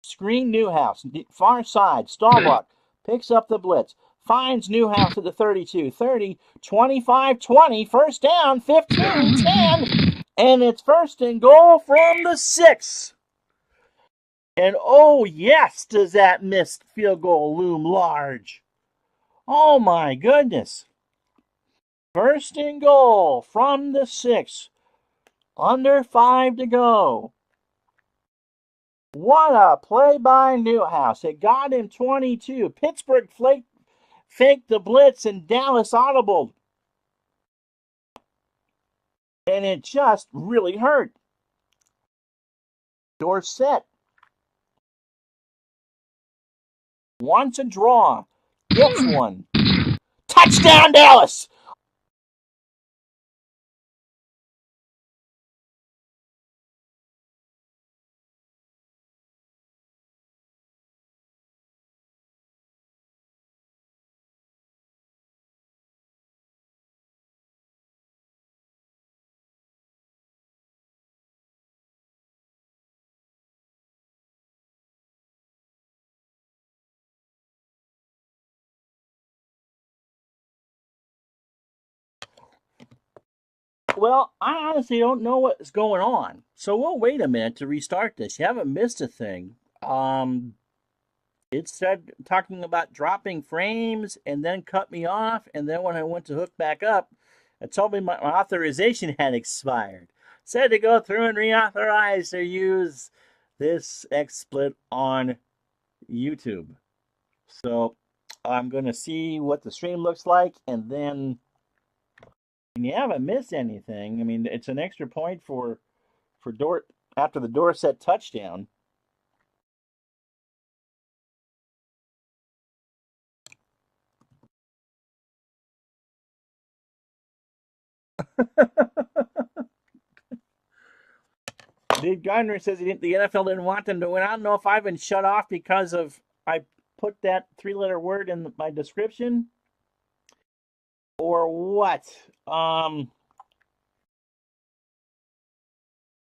B: Screen Newhouse, far side. Staubach picks up the blitz. Finds Newhouse at the 32, 30, 25, 20, first down, 15, 10, and it's 1st and goal from the 6. And oh yes, does that missed field goal loom large. Oh my goodness. 1st and goal from the 6. Under 5 to go. What a play by Newhouse. It got him 22. Pittsburgh faked the blitz and Dallas audibled. And it just really hurt. Dorsett wants a draw. Gets one. Touchdown, Dallas! Well, I honestly don't know what's going on. So we'll wait a minute to restart this. You haven't missed a thing. It said talking about dropping frames and then cut me off. And then when I went to hook back up, it told me my authorization had expired. Said to go through and reauthorize or use this XSplit on YouTube. So I'm going to see what the stream looks like, and then you haven't missed anything. I mean, it's an extra point for after the Dorsett touchdown. Dave Gardner says the NFL didn't want them to win. I don't know if I've been shut off because of I put that 3-letter word in my description or what.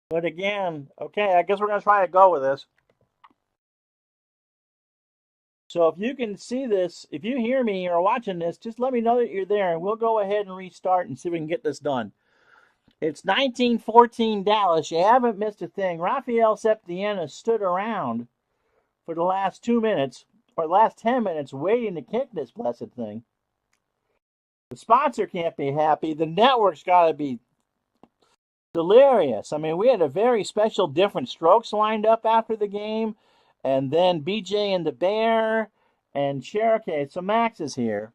B: But again, okay, I guess we're going to try to go with this. So if you can see this, if you hear me or watching this, just let me know that you're there, and we'll go ahead and restart and see if we can get this done. It's 1914 Dallas. You haven't missed a thing. Rafael Septiena stood around for the last 2 minutes, or last 10 minutes, waiting to kick this blessed thing. The sponsor can't be happy. The network's got to be delirious. I mean, we had a very special different strokes lined up after the game, and then BJ and the Bear and Cherokee. So Max is here.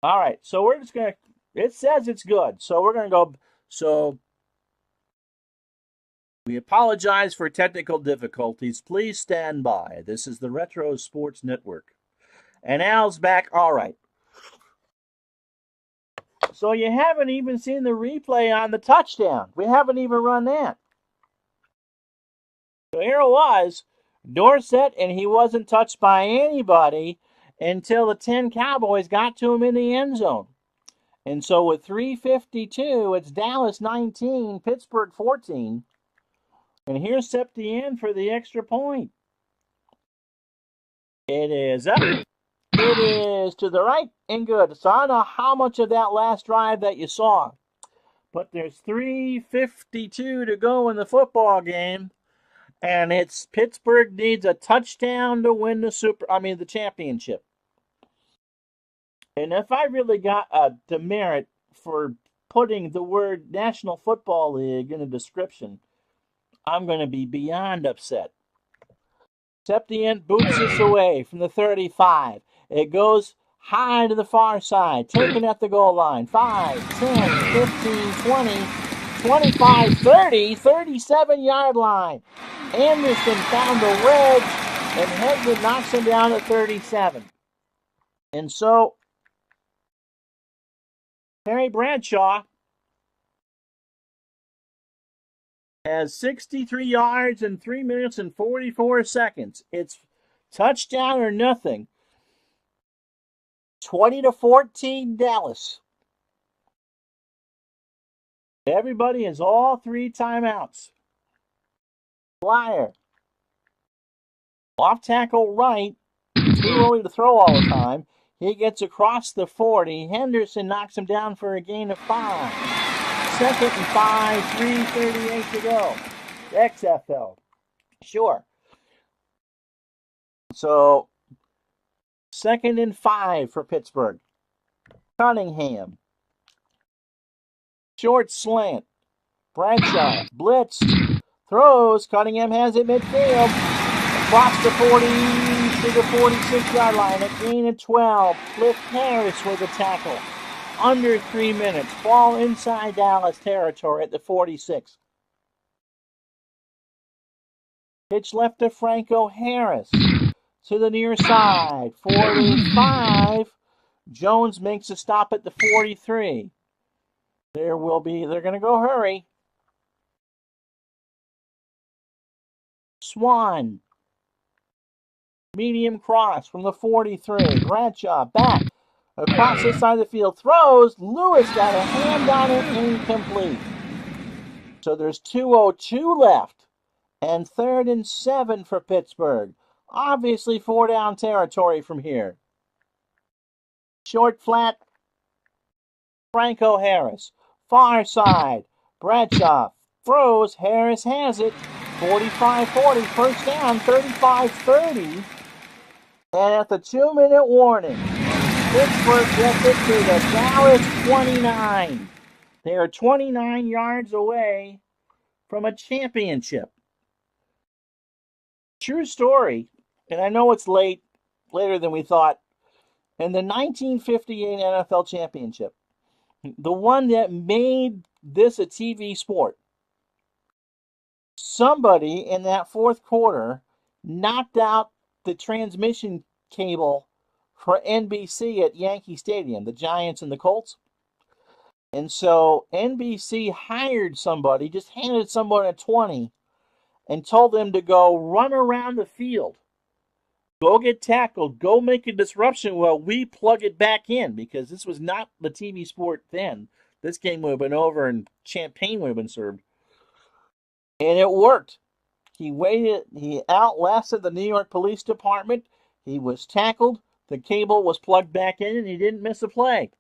B: All right, so we're just going to, it says it's good. So we're going to go, so we apologize for technical difficulties. Please stand by. This is the Retro Sports Network. And Al's back. All right. So you haven't even seen the replay on the touchdown. We haven't even run that. So here it was, Dorsett, and he wasn't touched by anybody until the 10 Cowboys got to him in the end zone. And so with 3:52, it's Dallas 19, Pittsburgh 14. And here's Septien for the extra point. It is up. It is to the right and good. So I don't know how much of that last drive that you saw, but there's 3:52 to go in the football game, and it's Pittsburgh needs a touchdown to win the championship. And if I really got a demerit for putting the word National Football League in a description, I'm going to be beyond upset. Septien boots this away from the 35. It goes high to the far side, taken at the goal line. 5, 10, 15, 20, 25, 30, 37-yard line. Anderson found the wedge, and Hedman knocks him down at 37. And so, Terry Bradshaw has 63 yards in 3 minutes and 44 seconds. It's touchdown or nothing. 20-14 Dallas. Everybody has all 3 timeouts. Flyer. Off tackle right. Too early to throw all the time. He gets across the 40. Henderson knocks him down for a gain of 5. 2nd and 5, 3:38 to go. XFL. Sure. So, 2nd and 5 for Pittsburgh. Cunningham. Short slant. Bradshaw. Blitzed. Throws. Cunningham has it midfield. Across the 40 to the 46-yard line. A gain of 12. Cliff Harris with a tackle. Under 3 minutes. Ball inside Dallas territory at the 46. Pitch left to Franco Harris. To the near side. 45. Jones makes a stop at the 43. They're going to go hurry. Swan. Medium cross from the 43. Bradshaw back. Across the side of the field. Throws. Lewis got a hand on it. Incomplete. So there's 2:02 left. And 3rd and 7 for Pittsburgh. Obviously 4 down territory from here. Short flat. Franco Harris. Far side. Bradshaw throws. Harris has it. 45-40. First down. 35-30. And at the 2-minute warning, Pittsburgh gets it to the Dallas 29. They are 29 yards away from a championship. True story, and I know it's later than we thought. In the 1958 NFL Championship, the one that made this a TV sport, somebody in that fourth quarter knocked out the transmission cable for NBC at Yankee Stadium, the Giants and the Colts. And so NBC hired somebody, just handed someone a 20, and told them to go run around the field. Go get tackled. Go make a disruption while we plug it back in, because this was not the TV sport then. this game would have been over and champagne would have been served. And it worked. He outlasted the New York Police Department. He was tackled. The cable was plugged back in, and he didn't miss a play.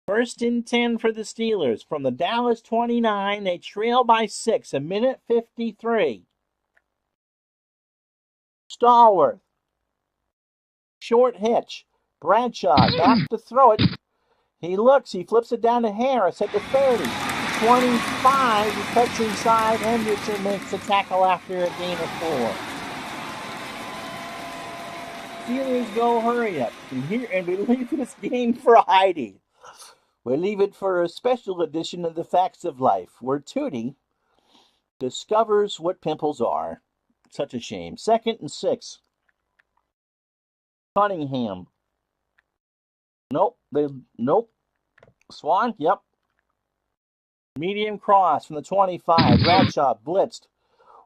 B: 1st and 10 for the Steelers. From the Dallas 29, they trail by 6, 1:53. Stallworth. Short hitch. Bradshaw back to throw it. He looks. He flips it down to Harris at the 30. 25. He cuts inside. Henderson makes the tackle after a gain of 4. Steelers go hurry up. And we leave this game for Heidi. We leave it for a special edition of the Facts of Life, where Tootie discovers what pimples are. Such a shame. 2nd and 6. Cunningham. Nope. Swan, yep. Medium cross from the 25. Bradshaw blitzed.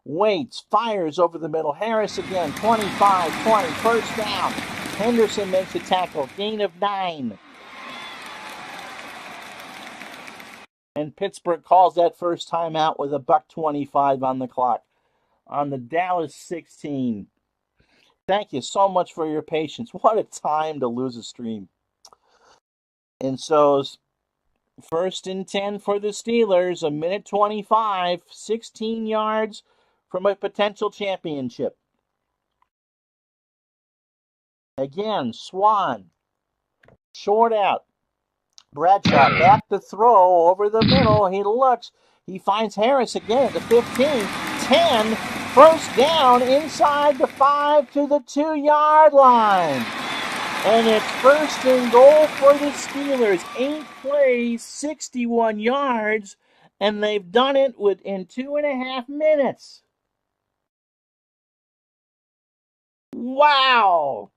B: Waits, fires over the middle. Harris again. 25-20. First down. Henderson makes a tackle. Gain of 9. And Pittsburgh calls that first timeout with $1:25 on the clock. On the Dallas 16. Thank you so much for your patience. What a time to lose a stream. And so, 1st and 10 for the Steelers, 1:25, 16 yards from a potential championship. Again, Swan, short out. Bradshaw back to throw over the middle. He looks. He finds Harris again at the 15, 10, first down inside the 5 to the 2-yard line. And it's 1st and goal for the Steelers. 8 plays, 61 yards, and they've done it within 2.5 minutes. Wow!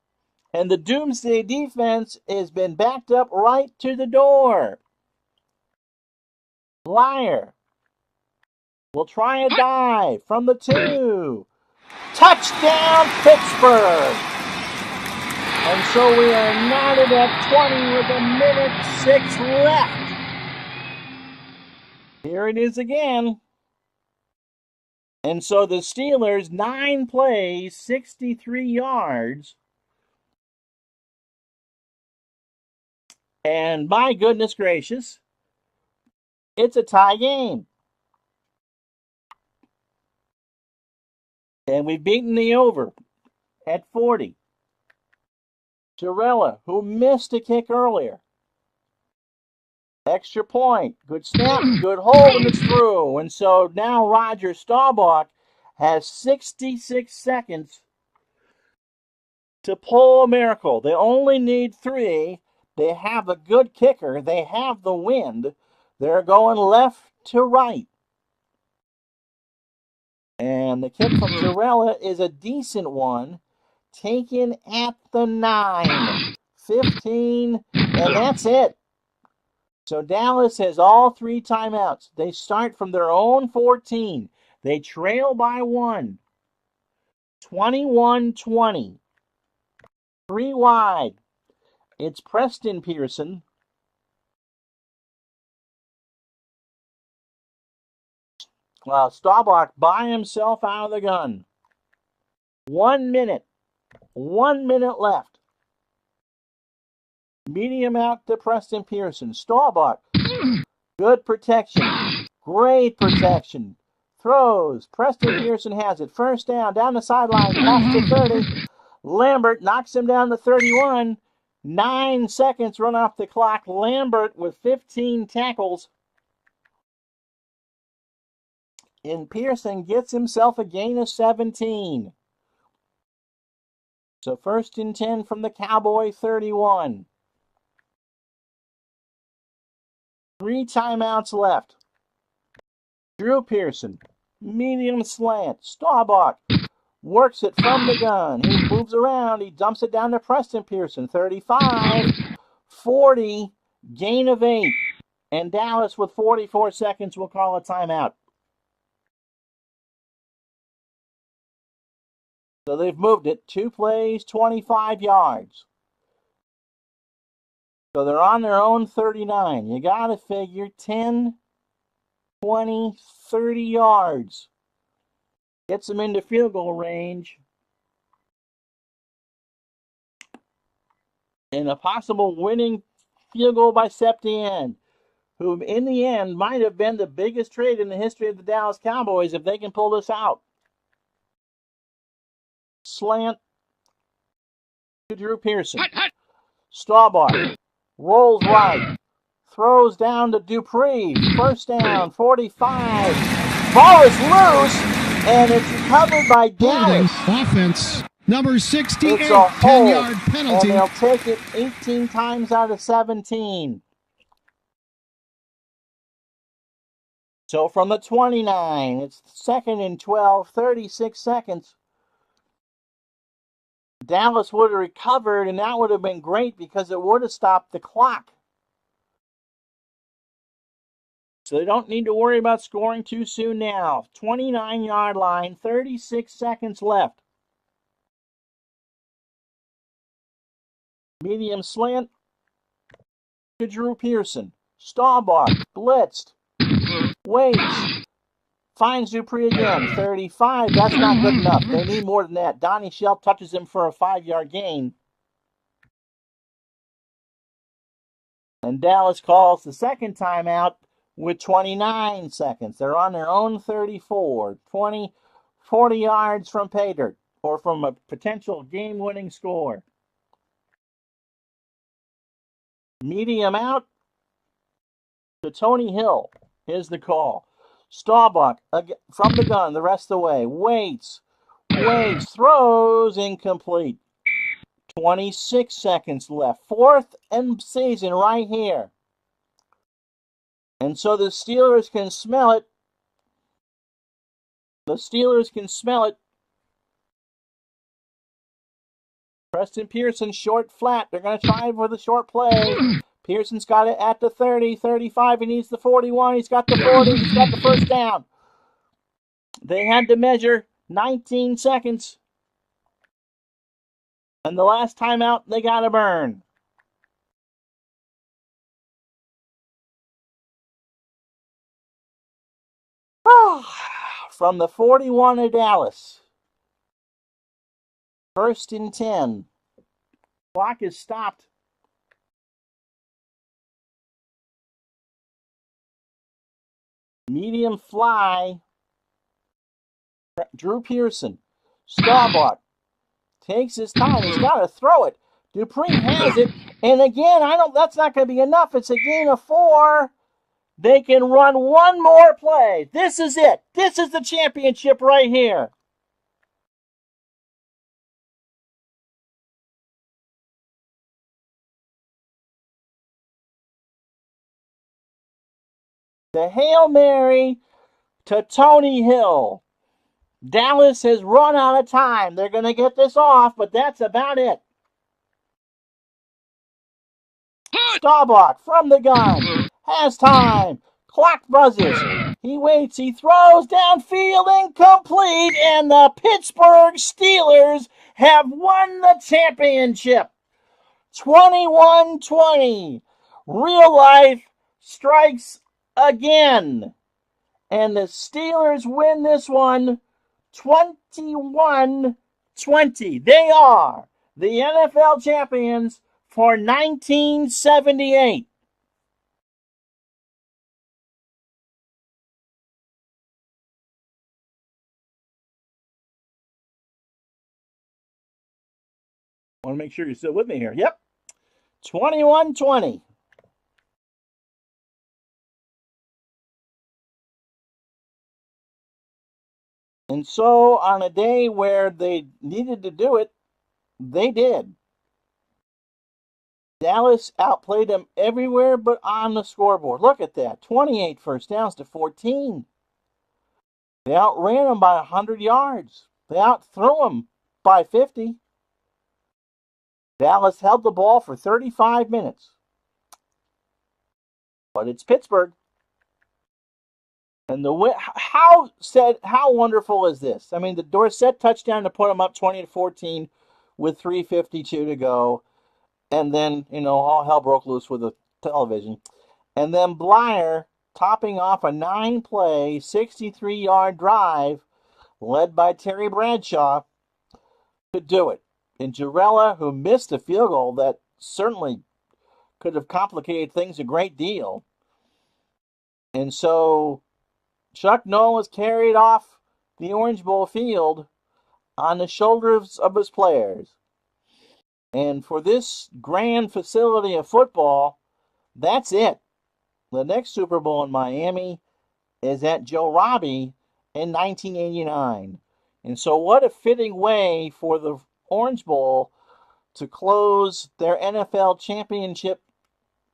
B: And the Doomsday defense has been backed up right to the door. Liar will try a dive from the 2. Touchdown, Pittsburgh! And so we are knotted at 20 with 1:06 left. Here it is again. And so the Steelers, 9 plays, 63 yards. And my goodness gracious, it's a tie game. And we've beaten the over at 40. Torella, who missed a kick earlier. Extra point. Good snap, good hold, and it's through. And so now Roger Staubach has 66 seconds to pull a miracle. They only need 3. They have a good kicker. They have the wind. They're going left to right. And the kick from Torella is a decent one. Taken at the 9. 15, and that's it. So Dallas has all 3 timeouts. They start from their own 14. They trail by 1. 21-20. 3 wide. It's Preston Pearson. Staubach by himself out of the gun. 1 minute. 1 minute left. Medium out to Preston Pearson. Staubach. Good protection. Great protection. Throws. Preston Pearson has it. First down the sideline. Past the 30. Lambert knocks him down to 31. 9 seconds run off the clock. Lambert with 15 tackles. And Pearson gets himself a gain of 17. So 1st and 10 from the Cowboy 31. 3 timeouts left. Drew Pearson, medium slant. Staubach works it from the gun. He moves around. He dumps it down to Preston Pearson. 35, 40, gain of 8. And Dallas with 44 seconds will call a timeout. So they've moved it. 2 plays, 25 yards. So they're on their own 39. You got to figure 10, 20, 30 yards. Gets them into field goal range. And a possible winning field goal by Septien, who in the end might have been the biggest trade in the history of the Dallas Cowboys if they can pull this out. Slant to Drew Pearson. Staubach rolls right. Throws down to Dupree. First down, 45. Ball is loose, and it's recovered by Dallas.
C: Offense. Number 68,
B: It's a hold,
C: 10-yard penalty.
B: and they'll take it 18 times out of 17. So from the 29, it's 2nd and 12, 36 seconds. Dallas would have recovered, and that would have been great because it would have stopped the clock. So they don't need to worry about scoring too soon now. 29-yard line, 36 seconds left. Medium slant to Drew Pearson. Staubach blitzed. Waits. Finds Dupree again. 35. That's not good enough. They need more than that. Donnie Shell touches him for a 5-yard gain. And Dallas calls the second timeout with 29 seconds. They're on their own 34. 40 yards from pay dirt, or from a potential game-winning score. Medium out to Tony Hill is the call. Staubach from the gun the rest of the way. Waits, throws, incomplete. 26 seconds left. 4th and season right here. And so the Steelers can smell it. Preston Pearson, short flat. They're going to try for the short play. Pearson's got it at the 30, 35. He needs the 41. He's got the 40. He's got the first down. They had to measure 19 seconds. And the last timeout, they got to burn. From the 41 of Dallas. 1st and 10. Clock is stopped. Medium fly. Drew Pearson. Staubach takes his time. He's got to throw it. Dupree has it. And again, that's not going to be enough. It's a gain of 4. They can run one more play. This is it. This is the championship right here. The Hail Mary to Tony Hill. Dallas has run out of time. They're going to get this off, but that's about it. Staubach from the gun. Has time. Clock buzzes. He waits. He throws downfield, incomplete, and the Pittsburgh Steelers have won the championship. 21-20. Real life strikes again. And the Steelers win this one 21-20. They are the NFL champions for 1978. I want to make sure you're still with me here. Yep. 21-20. And so on a day where they needed to do it, they did. Dallas outplayed them everywhere but on the scoreboard. Look at that. 28 first downs to 14. They outran them by 100 yards. They outthrew them by 50. Dallas held the ball for 35 minutes. But it's Pittsburgh. And how wonderful is this? I mean, the Dorsett touchdown to put them up 20-14 with 3:52 to go. And then, all hell broke loose with the television. And then Blyer, topping off a 9-play, 63-yard drive led by Terry Bradshaw, could do it. And Jarrella, who missed a field goal that certainly could have complicated things a great deal. And so Chuck Noll is carried off the Orange Bowl field on the shoulders of his players. And for this grand facility of football, that's it. The next Super Bowl in Miami is at Joe Robbie in 1989. And so what a fitting way for the Orange Bowl to close their NFL championship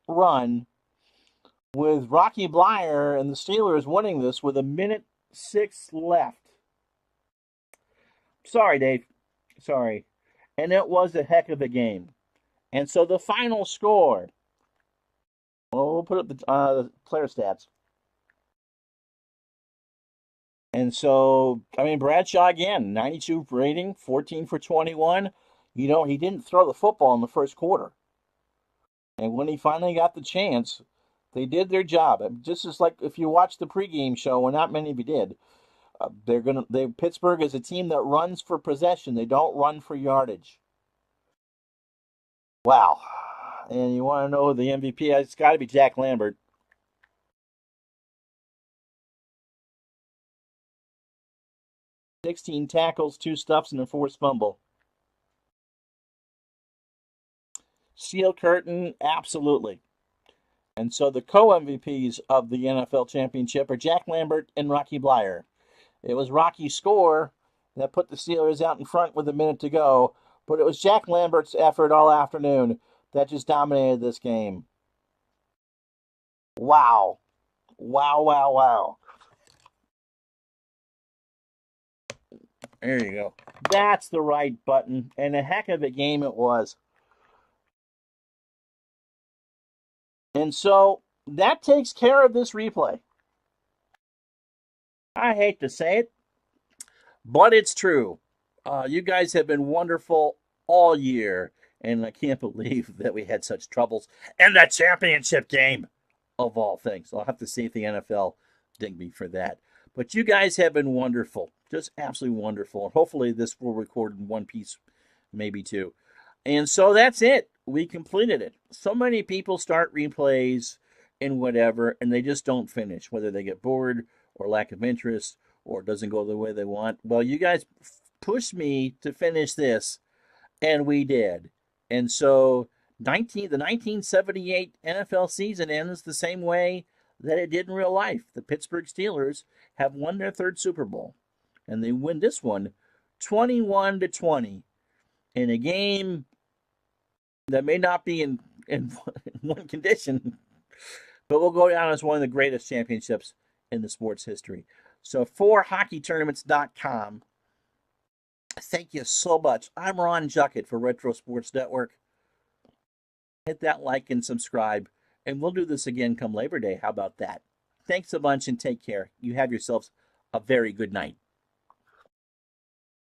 B: run with Rocky Blyer and the Steelers winning this with 1:06 left. Sorry, Dave. Sorry. And it was a heck of a game. And so the final score, well, we'll put up the player stats. And so, Bradshaw again, 92 rating, 14 for 21. He didn't throw the football in the first quarter. And when he finally got the chance, they did their job. Just as like if you watch the pregame show, and not many of you did, Pittsburgh is a team that runs for possession. They don't run for yardage. Wow. And you want to know the MVP? It's got to be Jack Lambert. 16 tackles, 2 stuffs, and a forced fumble. Steel curtain, absolutely. And so the co-MVPs of the NFL championship are Jack Lambert and Rocky Blyer. It was Rocky's score that put the Steelers out in front with a minute to go, but it was Jack Lambert's effort all afternoon that just dominated this game. Wow. Wow, wow, wow. There you go. That's the right button, and a heck of a game it was. And so that takes care of this replay. I hate to say it, but it's true. You guys have been wonderful all year, and I can't believe that we had such troubles in the championship game, of all things. I'll have to see if the NFL dig me for that. But you guys have been wonderful, just absolutely wonderful. And hopefully this will record in one piece, maybe two. And so that's it. We completed it. So many people start replays and whatever, and they just don't finish, whether they get bored or lack of interest or it doesn't go the way they want. Well, you guys pushed me to finish this, and we did. And so the 1978 NFL season ends the same way that it did in real life. The Pittsburgh Steelers have won their 3rd Super Bowl, and they win this one 21-20 in a game that may not be in one condition, but will go down as one of the greatest championships in the sports history. So for hockeytournaments.com, thank you so much. I'm Ron Juckett for Retro Sports Network. Hit that like and subscribe, and we'll do this again come Labor Day. How about that? Thanks a bunch and take care. You have yourselves a very good night.